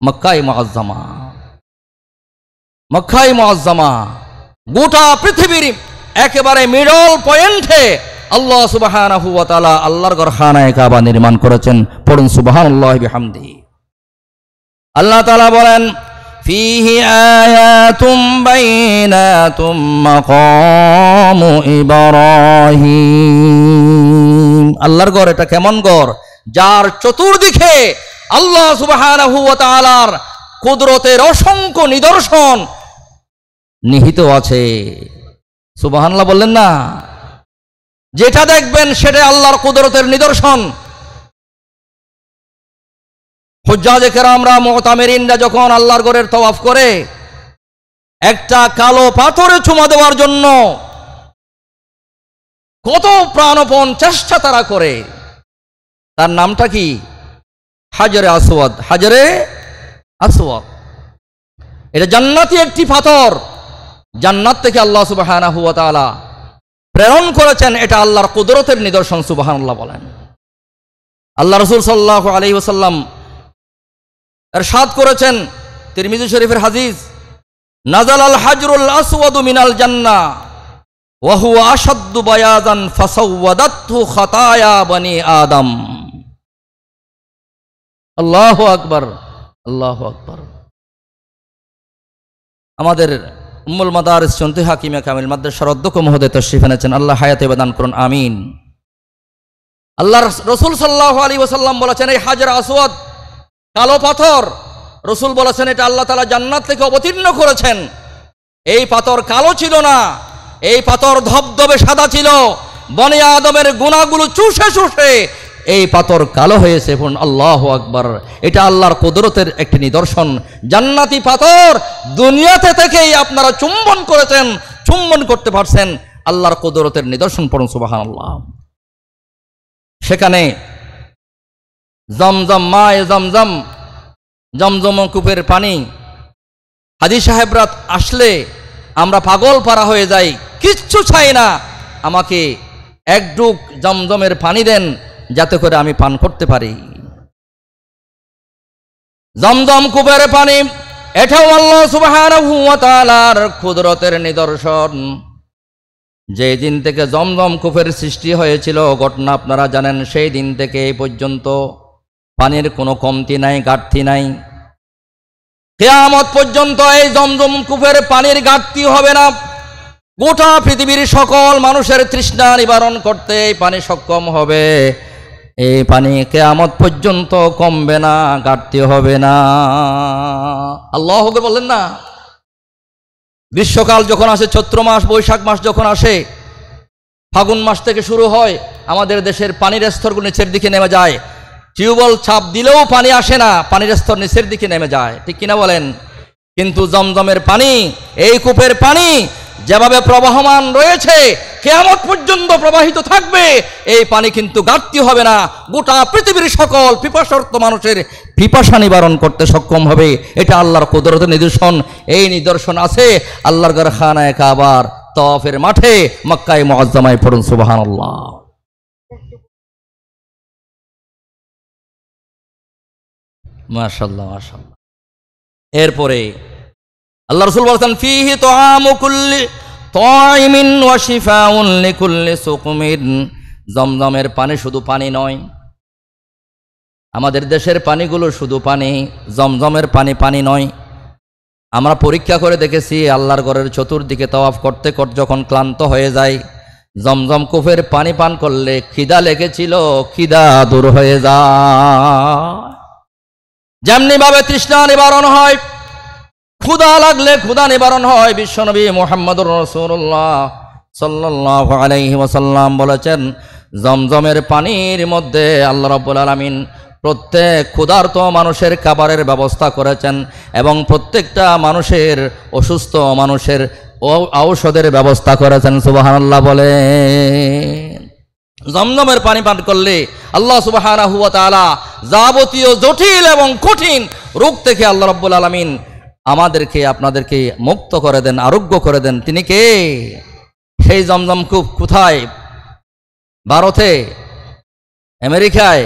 Speaker 1: মক্কায়ে মুআজ্জামা। মক্কায়ে মুআজ্জামা গোটা পৃথিবীর একেবারে মিডল পয়েন্টে আল্লাহ সুবহানাহু ওয়া তাআলা আল্লাহর ঘর খানায়ে কাবা নির্মাণ করেছেন। পড়ুন সুবহানাল্লাহি বিহামদিহি। আল্লাহ তাআলা বলেন ফীহি আয়াতুম বাইনাতুম মাকামু ইব্রাহিম। আল্লাহর ঘর এটা কেমন ঘর? যার চতুর্দিকে আল্লাহ সুবহানাহু ওয়া তাআলার কুদরতের অসংখ্য নিদর্শন নিহিত আছে। সুবহানাল্লাহ বললেন না? যেটা দেখবেন সেটা আল্লাহর কুদরতের নিদর্শন। হুজ্জাজে কেরামরা মুতামিরিনরা যখন আল্লাহর ঘরের তওয়াফ করে একটা কালো পাথরে চুমা দেওয়ার জন্য কত প্রাণপণ চেষ্টা তারা করে। তার নামটা কি? হাজরে আসওয়াদ। হাজরে আসওয়াদ এটা জান্নাতি একটি পাথর, জান্নাত থেকে আল্লাহ সুবহানাহু ওয়া তাআলা প্রেরণ করেছেন। এটা আল্লাহর কুদরতের নিদর্শন। সুবহানাল্লাহ বলেন। আল্লাহ রাসূল সাল্লাল্লাহু আলাইহি ওয়াসাল্লাম ইরশাদ করেছেন, তিরমিজি শরীফের হাদিস, নাযালাল হাজরুল আসওয়াদু মিনাল জান্নাহ ওয়া হুয়া আশাদ্দু বায়াযান ফাসাওয়াদাতহু খাতায়া বনি আদম। আল্লাহু আকবার, আল্লাহু আকবার। আমাদের উম্মুল মাদারিস চন্তি হাকিমা কামিল মাদ্রাসার অধ্যক্ষ মহোদয় তাশরীফ এনেছেন, আল্লাহ হায়াতে প্রদান করুন, আমিন। আল্লাহ রাসূল সাল্লাল্লাহু আলাইহি ওয়াসাল্লাম বলেছেন, এই হাজর আসওয়াদ কালো পাথর, রাসূল বলেছেন এটা আল্লাহ তাআলা জান্নাত থেকে অবতীর্ণ করেছেন। এই পাথর কালো ছিল না, এই পাথর ধবধবে সাদা ছিল। বনি আদমের গুনাহগুলো চুষে চুষে এই পাথর কালো হয়েছে। আল্লাহু আকবার। এটা আল্লাহর কুদরতের একটি নিদর্শন। জান্নাতি পাথর দুনিয়াতে থেকেই আপনারা চুম্বন করেছেন, চুম্বন করতে পারছেন, আল্লাহর কুদরতের নিদর্শন। পড়ুন সুবহানাল্লাহ। সেখানে জমজম, মায়ে জমজম, জমজম কূপের পানি, হাজী সাহেবরা আসলে আমরা পাগল পারা হয়ে যাই, কিচ্ছু চাই না, আমাকে এক ডুক জমজমের পানি দেন যাতে করে আমি পান করতে পারি। জমজম কূপের পানি এটাও আল্লাহ সুবহানাহু ওয়া তাআলার কুদরতের নিদর্শন। যে দিন থেকে জমজম কূপের সৃষ্টি হয়েছিল, ঘটনা আপনারা জানেন, সেই দিন থেকে এই পর্যন্ত পানির কোনো কমতি নাই, ঘাটতি নাই। কিয়ামত পর্যন্ত এই জমজম কূপের পানির ঘাটতি হবে না। গোটা পৃথিবীর সকল মানুষের তৃষ্ণা নিবারণ করতে এই পানি সক্ষম হবে। এই পানি কিয়ামত পর্যন্ত কমবে না, ঘাটতি হবে না। আল্লাহু আকবার বললেন না? গ্রীষ্মকাল যখন আসে, চৈত্র মাস, বৈশাখ মাস যখন আসে, ফাগুন মাস থেকে শুরু হয়, আমাদের দেশের পানির স্তরগুলো নিচের দিকে নেমে যায়। টিউবওয়েল ছাপ দিলেও পানি আসে না, পানির স্তর নিচের দিকে নেমে যায়, ঠিক কিনা বলেন? কিন্তু জমজমের পানি, এই কূপের পানি যেভাবে প্রবাহমান রয়েছে, কিয়ামত পর্যন্ত প্রবাহিত থাকবে। এই পানি কিন্তু ঘাটতি হবে না, গোটা পৃথিবীর সকল পিপাসার্ত মানুষের পিপাসা নিবারণ করতে সক্ষম হবে। এটা আল্লাহর কুদরতের নিদর্শন। এই নিদর্শন আছে আল্লাহর ঘর খানায়ে কাবার তওয়াফের মাঠে, মক্কায়ে মুআজ্জামায়। পড়ুন সুবহানাল্লাহ। মাশাআল্লাহ, মাশাআল্লাহ। এরপরে আল্লাহ রাসূল বলেছেন, ফীহি তুআমু কুল্লি তাইমিন ওয়া শিফাউন লিকুল্লি সুকুমিন। জমজমের পানি শুধু পানি নয়, আমাদের দেশের পানিগুলো শুধু পানি, জমজমের পানি পানি নয়। আমরা পরীক্ষা করে দেখেছি, আল্লাহর ঘরের চতুর্দিকে তওয়াফ করতে করতে যখন ক্লান্ত হয়ে যায়, জমজম কূপের পানি পান করলে খিদা লেগেছিল, খিদা দূর হয়ে যায়। যেমনি ভাবে তৃষ্ণা নিবারণ হয়, ক্ষুধা লাগলে ক্ষুধা নিবারণ হয়। বিশ্বনবী মুহাম্মদুর রাসূলুল্লাহ সাল্লাল্লাহু আলাইহি ওয়াসাল্লাম বলেছেন, জমজমের পানির মধ্যে আল্লাহ রাব্বুল আলামিন প্রত্যেক ক্ষুধার্ত মানুষের খাবারের ব্যবস্থা করেছেন এবং প্রত্যেকটা মানুষের, অসুস্থ মানুষের ঔষধের ব্যবস্থা করেছেন। সুবহানাল্লাহ বলেন। জমজমের পানি পান করলে আল্লাহ সুবহানাহু ওয়া তাআলা যাবতীয় জটিল এবং কঠিন রোগ থেকে আল্লাহ রাব্বুল আলামিন আমাদেরকে, আপনাদেরকে মুক্ত করে দেন, আরোগ্য করে দেন। তিনি কে? সেই জমজম কূপ কোথায়? ভারতে, আমেরিকায়।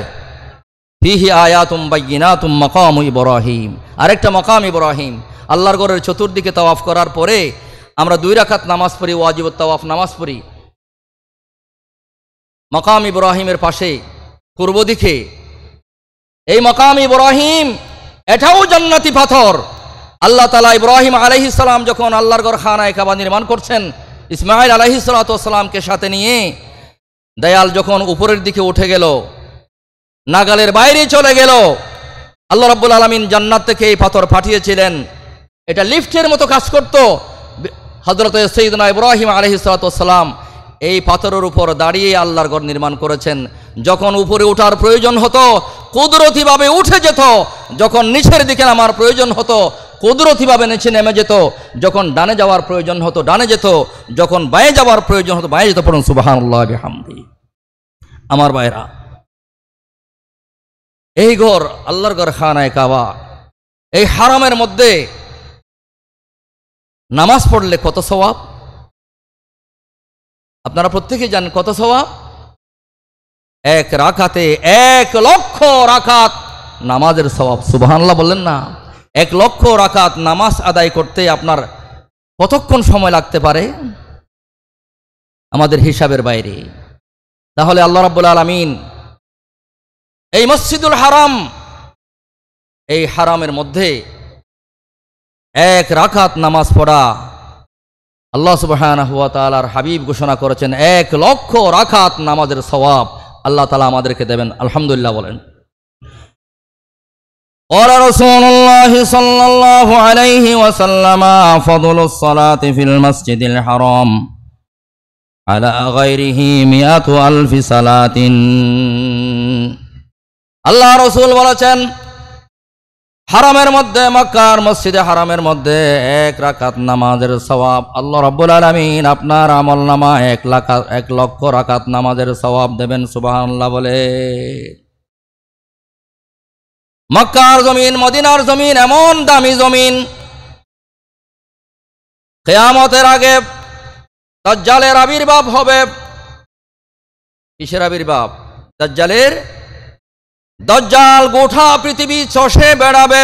Speaker 1: ফীহি আয়াতুম বাইয়িনাতুম মাকামু ইব্রাহিম। আরেকটা মাকাম ইব্রাহিম। আল্লাহর ঘরের চতুর্দিকে তাওয়াফ করার পরে আমরা 2 রাকাত নামাজ পড়ি, ওয়াজিবুত তাওয়াফ নামাজ পড়ি। মাকাম ইব্রাহিমের পাশে পূর্ব দিকে এই মাকাম ইব্রাহিম, এটাও জান্নাতি পাথর। আল্লাহ তাআলা ইব্রাহিম আলাইহিস সালাম যখন আল্লাহর ঘর খানায়ে কাবা নির্মাণ করছেন, ইসমাঈল আলাইহিস সালামকে সাথে নিয়ে দেয়াল যখন উপরের দিকে উঠে গেল, নাগালের বাইরে চলে গেল, আল্লাহ রাব্বুল আলামিন জান্নাত থেকে এই পাথর পাঠিয়েছিলেন। এটা লিফটের মতো কাজ করত। হযরত সাইয়্যিদনা ইব্রাহিম আলাইহিস সালাম এই পাথরের উপর দাঁড়িয়ে আল্লাহর ঘর নির্মাণ করেছেন। যখন উপরে ওঠার প্রয়োজন হতো কুদরতিভাবে উঠে যেত, যখন নিচের দিকে নামার প্রয়োজন হতো কুদরতিভাবে নিচে নেমে যেত, যখন ডানে যাওয়ার প্রয়োজন হতো ডানে যেত, যখন বাঁয়ে যাওয়ার প্রয়োজন হতো বাঁয়ে যেত। পড়ুন সুবহানাল্লাহ বিহামদি। আমার ভাইরা, এই ঘর আল্লাহর ঘর খানায়ে কাবা, এই হারামের মধ্যে নামাজ পড়লে কত সওয়াব আপনারা প্রত্যেকেই জানেন। কত সওয়াব? এক রাকাতে 1,00,000 রাকাত নামাজের সওয়াব। সুবহানাল্লাহ বললেন না? 1,00,000 রাকাত নামাজ আদায় করতে আপনার কতক্ষণ সময় লাগতে পারে আমাদের হিসাবের বাইরে। তাহলে আল্লাহ রাব্বুল আলামিন এই মসজিদুল হারাম, এই হারামের মধ্যে 1 রাকাত নামাজ পড়া, আল্লাহ সুবহানাহু ওয়া তাআলার হাবিব ঘোষণা করেছেন 1,00,000 রাকাত নামাজের সওয়াব আল্লাহ তাআলা আমাদেরকে দেবেন। আলহামদুলিল্লাহ বলেন। قال رسول الله صلى الله عليه وسلم فضل الصلاة في المسجد الحرام على غيره 100,000 صلاة। আল্লাহ রাসূল বলেছেন, হারামের মধ্যে, মক্কার মসজিদে হারামের মধ্যে 1 রাকাত নামাজের সওয়াব আল্লাহ রাব্বুল আলামিন আপনার আমলনামা 1,00,000 রাকাত নামাজের সওয়াব দেবেন। সুবহানাল্লাহ বলে। মক্কার জমিন, মদিনার জমিন এমন দামি জমিন, কিয়ামতের আগে দাজ্জালের আবির্ভাব হবে। কিসের আবির্ভাব? দাজ্জালের। দাজ্জাল গোটা পৃথিবী চষে বেড়াবে,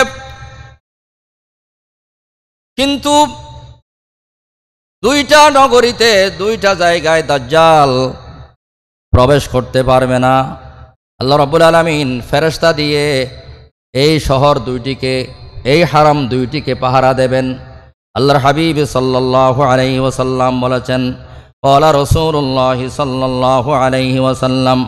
Speaker 1: কিন্তু 2টা নগরীতে, 2টা জায়গায় দাজ্জাল প্রবেশ করতে পারবে না। আল্লাহ রাব্বুল আলামিন ফেরেশতা দিয়ে এই শহর 2টিকে, এই হারাম 2টিকে পাহারা দেবেন। আল্লাহর হাবিব সাল্লাল্লাহু আলাইহি ওয়াসাল্লাম বলেছেন, ক্বালা রাসূলুল্লাহ সাল্লাল্লাহু আলাইহি ওয়াসাল্লাম,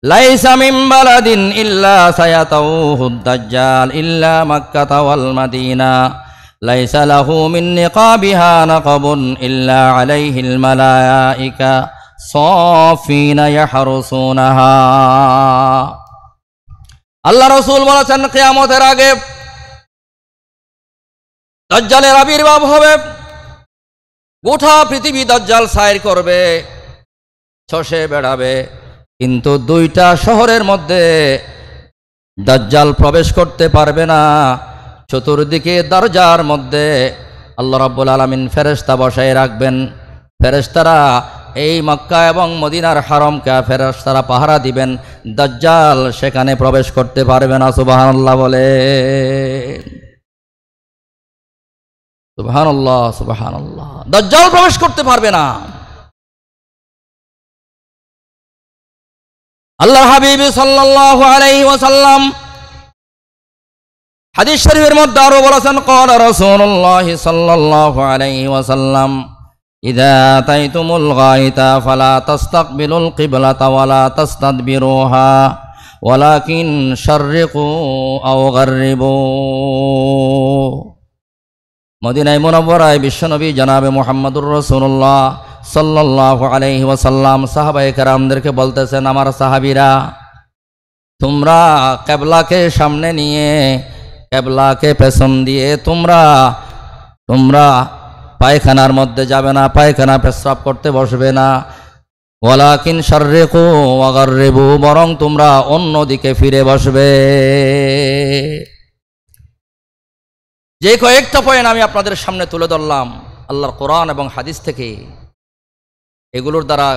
Speaker 1: লাইসা মিন বালাদিন ইল্লা সায়াতাউহুদ দাজ্জাল ইল্লা মাক্কাতা ওয়াল মাদিনা লাইসা লাহু মিন নিকাবিহা নাকাবুন ইল্লা আলাইহিল মালায়েকা সাফিনা ইয়াহরুসুনাহা। আল্লাহ রাসূল বলেছেন, কিয়ামতের আগে দাজ্জালের আবির্ভাব হবে। গোটা পৃথিবী দাজ্জাল সাইর করবে, চষে বেড়াবে, কিন্তু 2টা শহরের মধ্যে দাজ্জাল প্রবেশ করতে পারবে না। চতুর্দিকে দরজার মধ্যে আল্লাহ রাব্বুল আলামিন ফেরেশতা বসায় রাখবেন। ফেরেশতারা এই মক্কা এবং মদিনার হারামকে ফেরেশতারা পাহারা দিবেন, দাজ্জাল সেখানে প্রবেশ করতে পারবে না। সুবহানাল্লাহ বলে। সুবহানাল্লাহ, সুবহানাল্লাহ। দাজ্জাল প্রবেশ করতে পারবে না। আল্লাহ হাবিব সাল্লাল্লাহু আলাইহি ওয়াসাল্লাম হাদিস শরীফের মধ্যে আরো বলেছেন, ক্বালা রাসূলুল্লাহ সাল্লাল্লাহু আলাইহি ওয়াসাল্লাম, ইযা আতাইতুমুল গায়তা ফালা তাস্তাকবিলুল কিবলাতা ওয়ালা তাস্তাদবিরুহা ওয়ালাকিন শাররিকু আও গাররিবু। মদিনায় মুনাওয়ারায় বিশ্বনবী জনাবে মুহাম্মদুর রাসূলুল্লাহ সাল্লাল্লাহু আলাইহি ওয়াসাল্লাম সাহাবায়ে কেরামদেরকে বলতেছেন, আমার সাহাবীরা, তোমরা কিবলাকে সামনে নিয়ে, কিবলাকে পেছন দিয়ে তোমরা পায়খানার মধ্যে যাবে না, পায়খানা পেশাব করতে বসবে না। ওয়ালাকিন শাররিকু ওয়া গাররিবু, বরং তোমরা অন্য দিকে ফিরে বসবে। যে কয়েকটা পয়েন্ট আমি আপনাদের সামনে তুলে ধরলাম আল্লাহর কোরআন এবং হাদিস থেকে, এগুলোর দ্বারা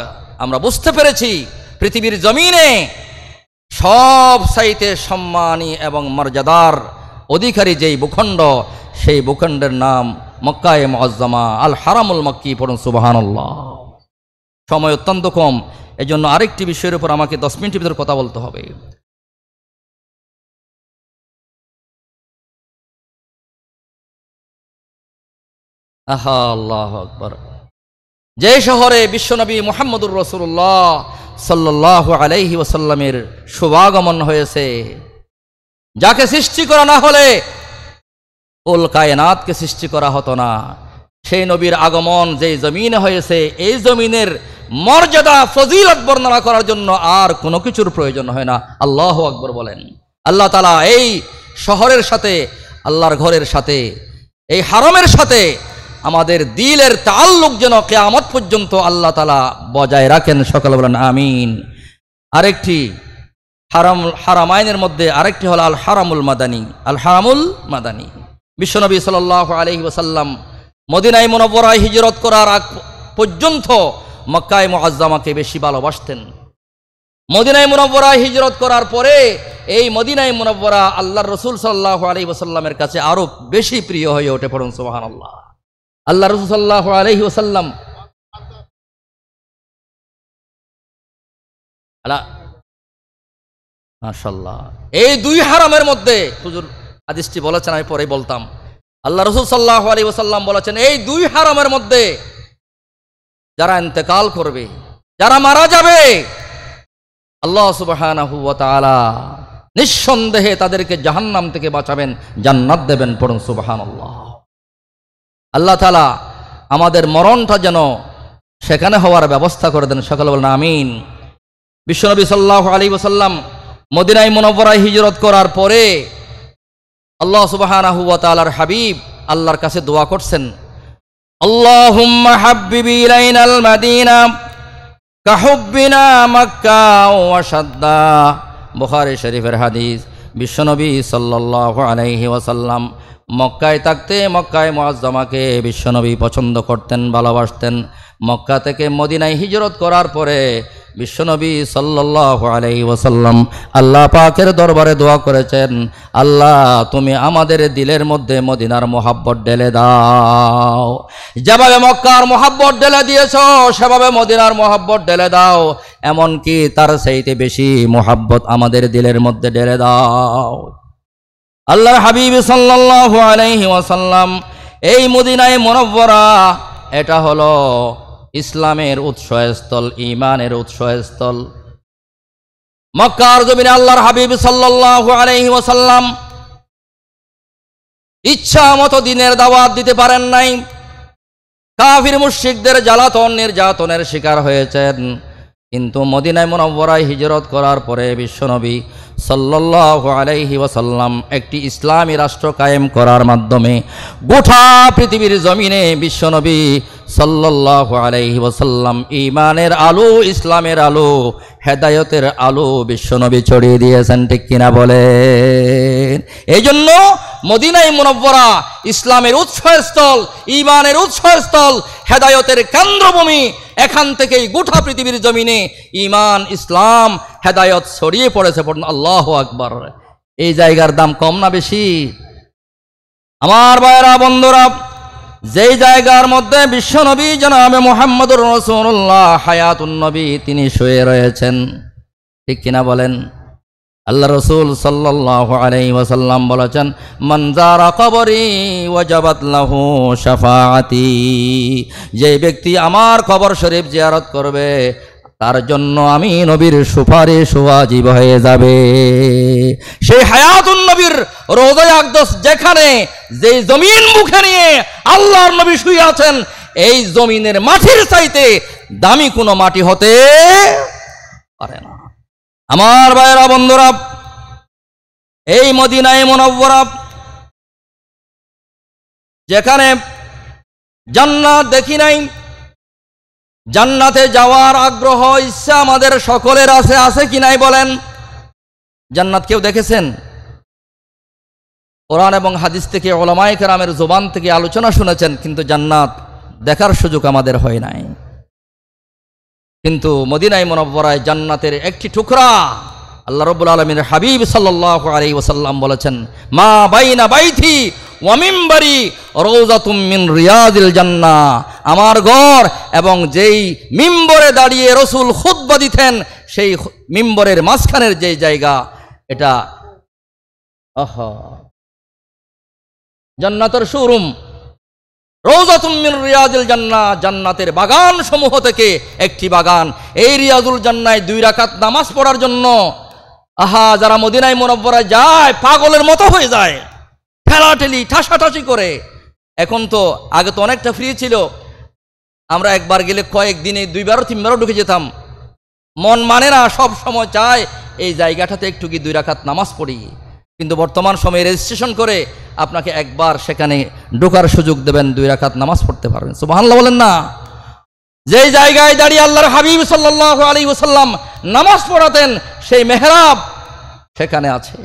Speaker 1: আমরা বুঝতে পেরেছি পৃথিবীর জমিনে সব চাইতে সম্মানী এবং মর্যাদার অধিকারী যেই ভূখণ্ড, সেই ভূখণ্ডের নাম মক্কায়ে মুআজ্জামা আল হারামুল মক্কি। পড়ুন সুবহানাল্লাহ। সময় অত্যন্ত কম, এজন্য আরেকটি বিষয়ের উপর আমাকে 10 মিনিটের ভিতরে কথা বলতে হবে। আহা, আল্লাহু আকবার। যে শহরে বিশ্বনবী মুহাম্মদুর রাসূলুল্লাহ সাল্লাল্লাহু আলাইহি ওয়াসাল্লামের শুভাগমন হয়েছে, যাকে সৃষ্টি করা না হলে কুল কায়নাতকে সৃষ্টি করা হতো না, সেই নবীর আগমন যেই জমিনে হয়েছে, এই জমিনের মর্যাদা ফজিলত বর্ণনা করার জন্য আর কোনো কিছুর প্রয়োজন হয় না। আল্লাহু আকবার বলেন। আল্লাহ তাআলা এই শহরের সাথে, আল্লাহর ঘরের সাথে, এই হারমের সাথে আমাদের দিলের তাআল্লুক যেন কিয়ামত পর্যন্ত আল্লাহ তাআলা বজায় রাখেন। সকলে বলেন আমিন। আরেকটি হারামাইনের মধ্যে আরেকটি হলো আল হারামুল মাদানী। আল হারামুল মাদানী, বিশ্বনবী সাল্লাল্লাহু আলাইহি ওয়াসাল্লাম মদিনায় মুনাওয়ারায় হিজরত করার আগ পর্যন্ত মক্কায় মুআজ্জামাকে বেশি ভালোবাসতেন। মদিনায় মুনাওয়ারায় হিজরত করার পরে এই মদিনায় মুনাওয়ারা আল্লাহর রাসূল সাল্লাল্লাহু আলাইহি ওয়াসাল্লামের কাছে আরো বেশি প্রিয় হয়ে ওঠে। পড়ুন সুবহানাল্লাহ। আল্লাহ রাসূল সাল্লাল্লাহু আলাইহি ওয়াসাল্লাম মাশাআল্লাহ, এই দুই হারামের মধ্যে, হুজুর হাদিসটি বলেছেন, আমি পরে বলতাম, আল্লাহ রাসূল সাল্লাল্লাহু আলাইহি ওয়াসাল্লাম বলেছেন, এই দুই হারামের মধ্যে যারা ইন্তেকাল করবে, যারা মারা যাবে, আল্লাহ সুবহানাহু ওয়া তাআলা নিঃসন্দেহে তাদেরকে জাহান্নাম থেকে বাঁচাবেন, জান্নাত দেবেন। পড়ুন সুবহানাল্লাহ। আল্লাহ তাআলা আমাদের মরণটা যেন সেখানে হওয়ার ব্যবস্থা করে দেন। সকলে বলেন আমিন। বিশ্বনবী সাল্লাল্লাহু আলাইহি ওয়াসাল্লাম মদিনায় মুনাওয়ারায় হিজরত করার পরে আল্লাহ সুবহানাহু ওয়া তাআলার হাবিব আল্লাহর কাছে দোয়া করছেন, আল্লাহুম্মা হাব্বিবি ইলাইনাল মাদিনা কাহুব্বিনা মক্কা ওয়া শাদ্দা। বুখারী শরীফের হাদিস। বিশ্বনবী সাল্লাল্লাহু আলাইহি ওয়াসাল্লাম মক্কায় থাকতে মক্কায় মুআজ্জামাকে বিশ্বনবী পছন্দ করতেন, ভালোবাসতেন। মক্কা থেকে মদিনায় হিজরত করার পরে বিশ্বনবী সাল্লাল্লাহু আলাইহি ওয়াসাল্লাম আল্লাহ পাকের দরবারে দোয়া করেছেন, আল্লাহ তুমি আমাদের দিলের মধ্যে মদিনার মোহাব্বত ঢেলে দাও। যেভাবে মক্কার মোহাব্বত ঢেলে দিয়েছ, সেভাবে মদিনার মোহাব্বত ঢেলে দাও। এমনকি তার চাইতে বেশি মোহাব্বত আমাদের দিলের মধ্যে ঢেলে দাও। আল্লাহর হাবিব সাল্লাল্লাহু আলাইহি ওয়াসাল্লাম এই মদিনায়ে মুনাওয়ারা, এটা হলো ইসলামের উৎসস্থল, ঈমানের উৎসস্থল। মক্কার জমিনে আল্লাহর হাবিব সাল্লাল্লাহু আলাইহি ওয়াসাল্লাম ইচ্ছা মতো দিনের দাওয়াত দিতে পারেন নাই। কাফির মুশরিকদের জ্বালাতন নির্যাতনের শিকার হয়েছেন। কিন্তু মদিনায় মুনাওয়ারায় হিজরত করার পরে বিশ্বনবী সাল্লাল্লাহু আলাইহি ওয়াসাল্লাম একটি ইসলামী রাষ্ট্র কায়েম করার মাধ্যমে গোটা পৃথিবীর জমিনে বিশ্বনবী সাল্লাল্লাহু আলাইহি ওয়াসাল্লাম ঈমানের আলো, ইসলামের আলো, হেদায়েতের আলো বিশ্বনবী ছড়িয়ে দিয়েছেন। ঠিক কিনা বলেন? এই জন্য মদিনায় মুনাওয়ারা ইসলামের উৎসস্থল, ঈমানের উৎসস্থল, হেদায়েতের কেন্দ্রভূমি। এখান থেকেই গোটা পৃথিবীর জমিনে ঈমান, ইসলাম, হেদায়েত ছড়িয়ে পড়েছে। পড়ুন আল্লাহু আকবার। এই জায়গার দাম কম না বেশি? আমার ভাইয়েরা, বন্ধুরা, যেই জায়গার মধ্যে বিশ্বনবী জনাবে মুহাম্মদুর রাসূলুল্লাহ হায়াতুন নবী তিনি শুয়ে রয়েছেন, ঠিক কিনা বলেন? আল্লাহ রাসূল সাল্লাল্লাহু আলাইহি ওয়াসাল্লাম বলেছেন, মান যারা কবরি ওয়াজাবাত লাহু শাফাআতি। যে ব্যক্তি আমার কবর শরীফ জিয়ারত করবে, তার জন্য আমি নবীর সুপারিশ ওয়াজিব হয়ে যাবে। সেই হায়াতুন নবীর রওজায়ে আকদাস, যেখানে যেই জমিন মুখে নিয়ে আল্লাহর নবী শুয়ে আছেন, এই জমিনের মাটির চাইতে দামি কোনো মাটি হতে পারে না। আমার ভাইয়েরা, বন্ধুরা, এই মদিনায়ে মুনাওয়ারা যেখানে জান্নাত দেখি নাই, জান্নাতে যাওয়ার আগ্রহ, ইচ্ছা আমাদের সকলের আছে। আছে কি নাই বলেন? জান্নাত কেউ দেখেছেন? কোরআন এবং হাদিস থেকে, উলামায়ে কেরামের জবান থেকে আলোচনা শুনেছেন, কিন্তু জান্নাত দেখার সুযোগ আমাদের হয় নাই। কিন্তু মদিনায়ে মুনাওয়ারায় জান্নাতের একটি টুকরা আল্লাহ রাব্বুল আলামিনের হাবিব সাল্লাল্লাহু আলাইহি ওয়াসাল্লাম বলেছেন, মা বাইনা বাইতি ওয়া মিম্বারি রাউযাতুম মিন রিয়াদিল জান্নাহ। আমার ঘর এবং যেই মিম্বরে দাঁড়িয়ে রাসূল খুতবা দিতেন, সেই মিম্বরের মাঝখানের যেই জায়গা, এটা জান্নাতের শোরুম। রওজাতুম মিন রিয়াজিল জান্নাহ, জান্নাতের বাগান সমূহ থেকে একটি বাগান। এই রিয়াজুল জান্নায় 2 রাকাত নামাজ পড়ার জন্য আহা যারা মদিনায় মুনাওয়ারায় যায় পাগলের মতো হয়ে যায়, ঠেলাঠেলি ঠাসাঠাসি করে। এখন তো আগে তো অনেকটা ফ্রি ছিল, আমরা একবার গেলে কয়েকদিনে 2বার 3বারও ঢুকে যেতাম। মন মানে না, সব সময় চায় এই জায়গাটাতে একটু কি 2 রাকাত নামাজ পড়ি। কিন্তু বর্তমান সময়ে রেজিস্ট্রেশন করে আপনাকে একবার সেখানে ঢোকার সুযোগ দেবেন, 2 রাকাত নামাজ পড়তে পারবেন। সুবহানাল্লাহ বলেন না। যেই জায়গায় দাঁড়িয়ে আল্লাহর হাবিব সাল্লাল্লাহু আলাইহি ওয়াসাল্লাম নামাজ পড়াতেন সেই মেহরাব সেখানে আছে।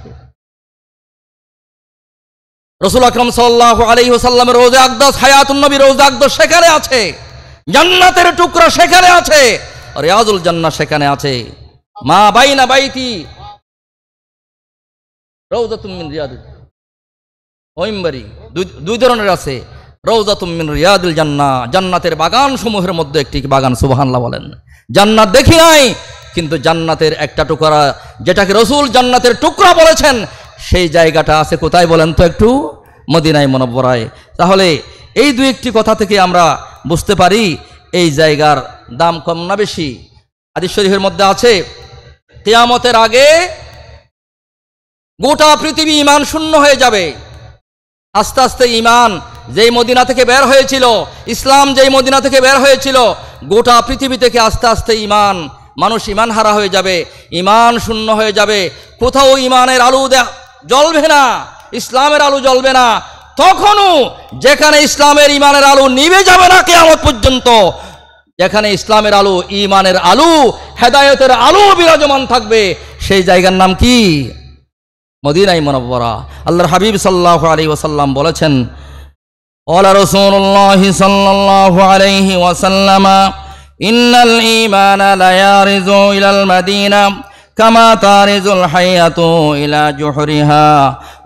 Speaker 1: রাসূল আকরাম সাল্লাল্লাহু আলাইহি ওয়াসাল্লামের রওজা আকদাস, হায়াতুন নবী রওজা আকদাস সেখানে আছে, জান্নাতের টুকরা সেখানে আছে, রিয়াজুল জান্নাহ সেখানে আছে। মা বাইনা বাইতি রওজাতুম মিন রিয়াদিল ওয়াইম্বারি, দুই ধরনের আছে। রওজাতুম মিন রিয়াদিল জান্নাহ, জান্নাতের বাগান সমূহের মধ্যে একটি বাগান। সুবহানাল্লাহ বলেন। জান্নাত দেখি নাই, কিন্তু জান্নাতের একটা টুকরা, যেটাকে রাসূল জান্নাতের টুকরা বলেছেন, সেই জায়গাটা আছে কোথায় বলেন তো একটু? মদিনায় মুনাওয়ারায়। তাহলে এই 2-1টি কথা থেকে আমরা বুঝতে পারি এই জায়গার দাম কম না বেশি। হাদিস শরীফের মধ্যে আছে কিয়ামতের আগে গোটা পৃথিবী ঈমান শূন্য হয়ে যাবে। আস্তে আস্তে ঈমান যেই মদিনা থেকে বের হয়েছিল, ইসলাম যেই মদিনা থেকে বের হয়েছিল, গোটা পৃথিবী থেকে আস্তে আস্তে মানুষ ঈমান হারা হয়ে যাবে, ঈমান শূন্য হয়ে যাবে। কোথাও ঈমানের আলো জ্বলবে না, ইসলামের আলো জ্বলবে না। তখনও যেখানে ইসলামের ঈমানের আলো নিভে যাবে না কিয়ামত পর্যন্ত, যেখানে ইসলামের আলো, ঈমানের আলো, হেদায়েতের আলো বিরাজমান থাকবে, সেই জায়গার নাম কি? মদিনায়ে মুনাওয়ারা। আল্লাহর হাবিব সাল্লাল্লাহু আলাইহি ওয়াসাল্লাম বলেছেন, ক্বালা রাসূলুল্লাহ সাল্লাল্লাহু আলাইহি ওয়াসাল্লাম, ইন্নাল ঈমানা লা ইয়ারিজু ইলাল মাদিনা কামা তারিজুল হায়াতু ইলা জুহরিহা।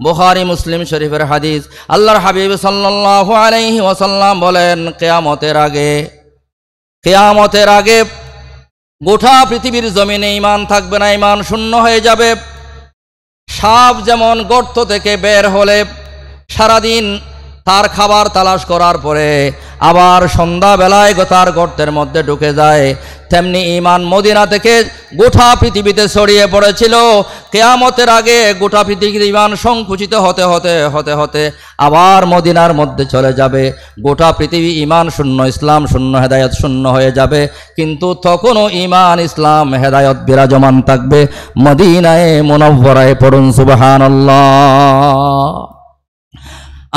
Speaker 1: বুখারী মুসলিম শরীফের হাদিস। আল্লাহর হাবিব সাল্লাল্লাহু আলাইহি ওয়াসাল্লাম বলেন, কিয়ামতের আগে গোটা পৃথিবীর জমিনে ঈমান থাকবে না, ঈমান শূন্য হয়ে যাবে। সাপ যেমন গর্ত থেকে বের হলে সারাদিন তার খাবার তালাশ করার পরে আবার সন্ধ্যাবেলায় তার গর্তের মধ্যে ঢুকে যায়, তেমনি ঈমান মদিনা থেকে গোটা পৃথিবীতে ছড়িয়ে পড়েছিল। কিয়ামতের আগে গোটা পৃথিবীর ঈমান সংকুচিত হতে হতে হতে হতে আবার মদিনার মধ্যে চলে যাবে। গোটা পৃথিবী ঈমান শূন্য, ইসলাম শূন্য, হেদায়েত শূন্য হয়ে যাবে। কিন্তু তখনও ঈমান, ইসলাম, হেদায়েত বিরাজমান থাকবে। মদিনায়ে মুনাওয়ারায় পড়ুন সুবহানাল্লাহ।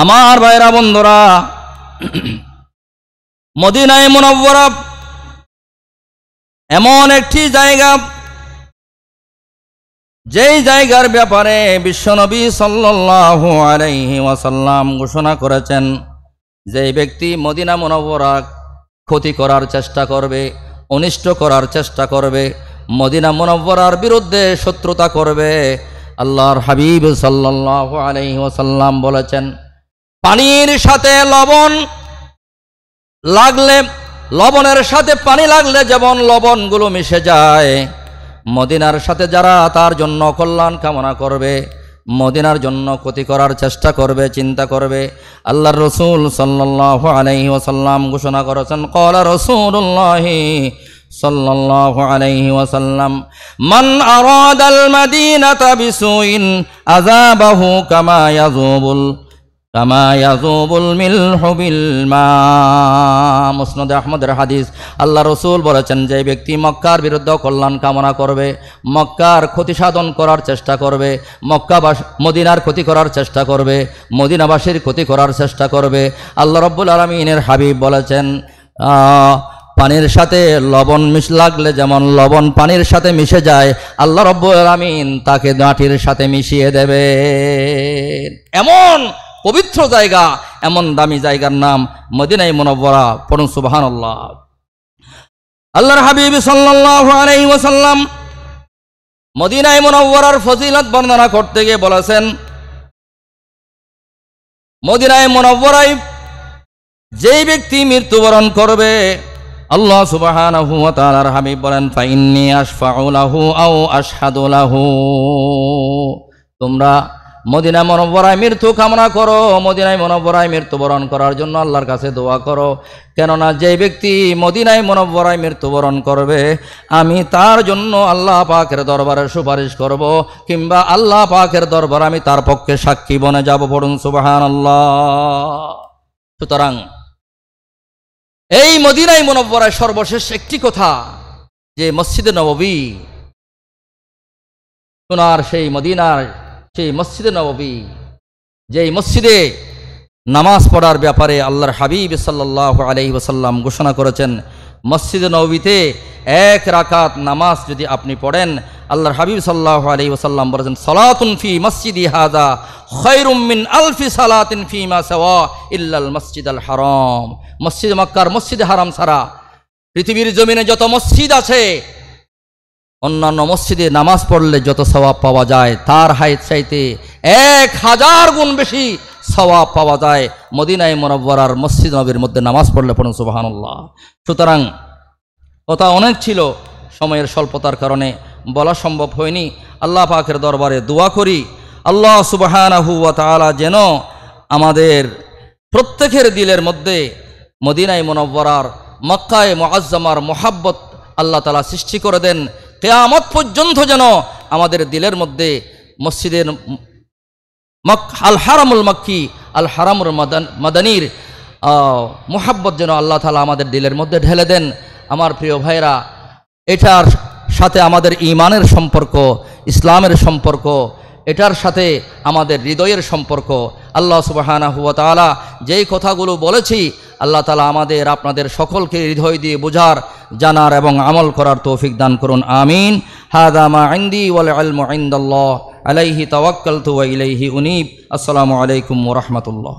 Speaker 1: আমার ভাইরা বন্ধুরা, মদিনায়ে মুনাওয়ারা এমন একটি জায়গা, যেই জায়গার ব্যাপারে বিশ্বনবী সাল্লাল্লাহু আলাইহি ওয়াসাল্লাম ঘোষণা করেছেন, যেই ব্যক্তি মদিনা মুনাওয়ারা ক্ষতি করার চেষ্টা করবে, অনিষ্ট করার চেষ্টা করবে, মদিনা মুনাওয়ারার বিরুদ্ধে শত্রুতা করবে, আল্লাহর হাবিব সাল্লাল্লাহু আলাইহি ওয়াসাল্লাম বলেছেন, পানির সাথে লবণ লাগলে, লবণের সাথে পানি লাগলে যেমন লবণগুলো মিশে যায়, মদিনার সাথে যারা তার জন্য কল্যাণ কামনা করবে, মদিনার জন্য ক্ষতি করার চেষ্টা করবে, চিন্তা করবে, আল্লাহর রাসূল সাল্লাল্লাহু আলাইহি ওয়াসাল্লাম ঘোষণা করেছেন, ক্বালা রাসূলুল্লাহি সাল্লাল্লাহু আলাইহি ওয়াসাল্লাম, মান আরাদাল মাদিনাতা বিসুইন আযাবাহু কামা ইয়াযুবুল মিলহু বিল মা। মুসনাদ আহমদের হাদিস। আল্লাহ রসুল বলেছেন, যে ব্যক্তি মক্কার বিরুদ্ধে কল্যাণ কামনা করবে, মক্কার ক্ষতি সাধন করার চেষ্টা করবে, মদিনার ক্ষতি করার চেষ্টা করবে, মদিনাবাসীর ক্ষতি করার চেষ্টা করবে, আল্লাহ রাব্বুল আলামিনের হাবিব বলেছেন, পানির সাথে লবণ লাগলে যেমন লবণ পানির সাথে মিশে যায়, আল্লাহ রাব্বুল আলামিন তাকে মাটির সাথে মিশিয়ে দেবে। এমন পবিত্র জায়গা, এমন দামি জায়গার নাম মদিনায়ে মুনাওয়ারা। পড়ুন সুবহানাল্লাহ। আল্লাহর হাবিব সাল্লাল্লাহু আলাইহি ওয়াসাল্লাম মদিনায়ে মুনাওয়ারার ফজিলত বর্ণনা করতে গিয়ে বলেছেন, মদিনায়ে মুনাওয়ারায় যেই ব্যক্তি মৃত্যুবরণ করবে, আল্লাহ সুবহানাহু ওয়া তাআলার হাবিব বলেন, ফাইন্নী আশফাউ লাহু আও আশহাদু লাহু, তোমরা মদিনায় মুনব্বরায় মৃত্যু কামনা করো, মদিনায় মুনব্বরায় মৃত্যুবরণ করার জন্য আল্লাহর কাছে দোয়া করো। কেননা যে ব্যক্তি মদিনায় মুনব্বরায় মৃত্যুবরণ করবে, আমি তার জন্য আল্লাহ পাকের দরবারে সুপারিশ করব, কিংবা আল্লাহ পাকের দরবারে আমি তার পক্ষে সাক্ষী বনে যাব। পড়ুন সুবহানাল্লাহ। সুতরাং এই মদিনায় মুনব্বরায় সর্বশেষ একটি কথা, যে মসজিদে নববী, সোনার সেই মদিনার সেই মসজিদে নববী, যেই মসজিদে নামাজ পড়ার ব্যাপারে আল্লাহর হাবিব সাল্লাল্লাহু আলাইহি ওয়াসাল্লাম ঘোষণা করেছেন, মসজিদে নববীতে এক রাকাত নামাজ যদি আপনি পড়েন, আল্লাহর হাবিব সাল্লাল্লাহু আলাইহি ওয়াসাল্লাম বলেছেন, সালাতুন ফি মসজিদি হাযা খায়রুম মিন আলফি সালাতিন ফিমা সাওয়া ইল্লাল মসজিদাল হারাম। মসজিদ মক্কার মসজিদ হারাম ছাড়া পৃথিবীর জমিনে যত মসজিদ আছে, অন্যান্য মসজিদে নামাজ পড়লে যত সওয়াব পাওয়া যায়, তার হাইত চাইতে 1000 গুণ বেশি সওয়াব পাওয়া যায় মদিনায় মুনব্বরার মসজিদ নববীর মধ্যে নামাজ পড়লে। পড়ুন সুবহানাল্লাহ। সুতরাং কথা অনেক ছিল, সময়ের স্বল্পতার কারণে বলা সম্ভব হয়নি। আল্লাহ পাকের দরবারে দোয়া করি, আল্লাহ সুবহানাহু ওয়া তাআলা যেন আমাদের প্রত্যেকের দিলের মধ্যে মদিনায় মুনব্বরার মক্কায়ে মুআজ্জামার মুহাব্বত আল্লাহ তাআলা সৃষ্টি করে দেন। কিয়ামত পর্যন্ত যেন আমাদের দিলের মধ্যে মসজিদের আল হারামুল মক্কি, আল হারামুল মাদানির মুহাব্বত যেন আল্লাহ তাআলা আমাদের দিলের মধ্যে ঢেলে দেন। আমার প্রিয় ভাইরা, এটার সাথে আমাদের ঈমানের সম্পর্ক, ইসলামের সম্পর্ক, এটার সাথে আমাদের হৃদয়ের সম্পর্ক। আল্লাহ সুবহানাহু ওয়া তাআলা যেই কথাগুলো বলেছি, আল্লাহ তাআলা আমাদের আপনাদের সকলকে হৃদয় দিয়ে বোঝার, জানার এবং আমল করার তৌফিক দান করুন। আমিন। হাযা মা ইনদি ওয়াল ইলমু ইনদাল্লাহ আলাইহি তাওয়াক্কালতু ওয়া ইলাইহি উনীব। আসসালামু আলাইকুম ওয়া রাহমাতুল্লাহ।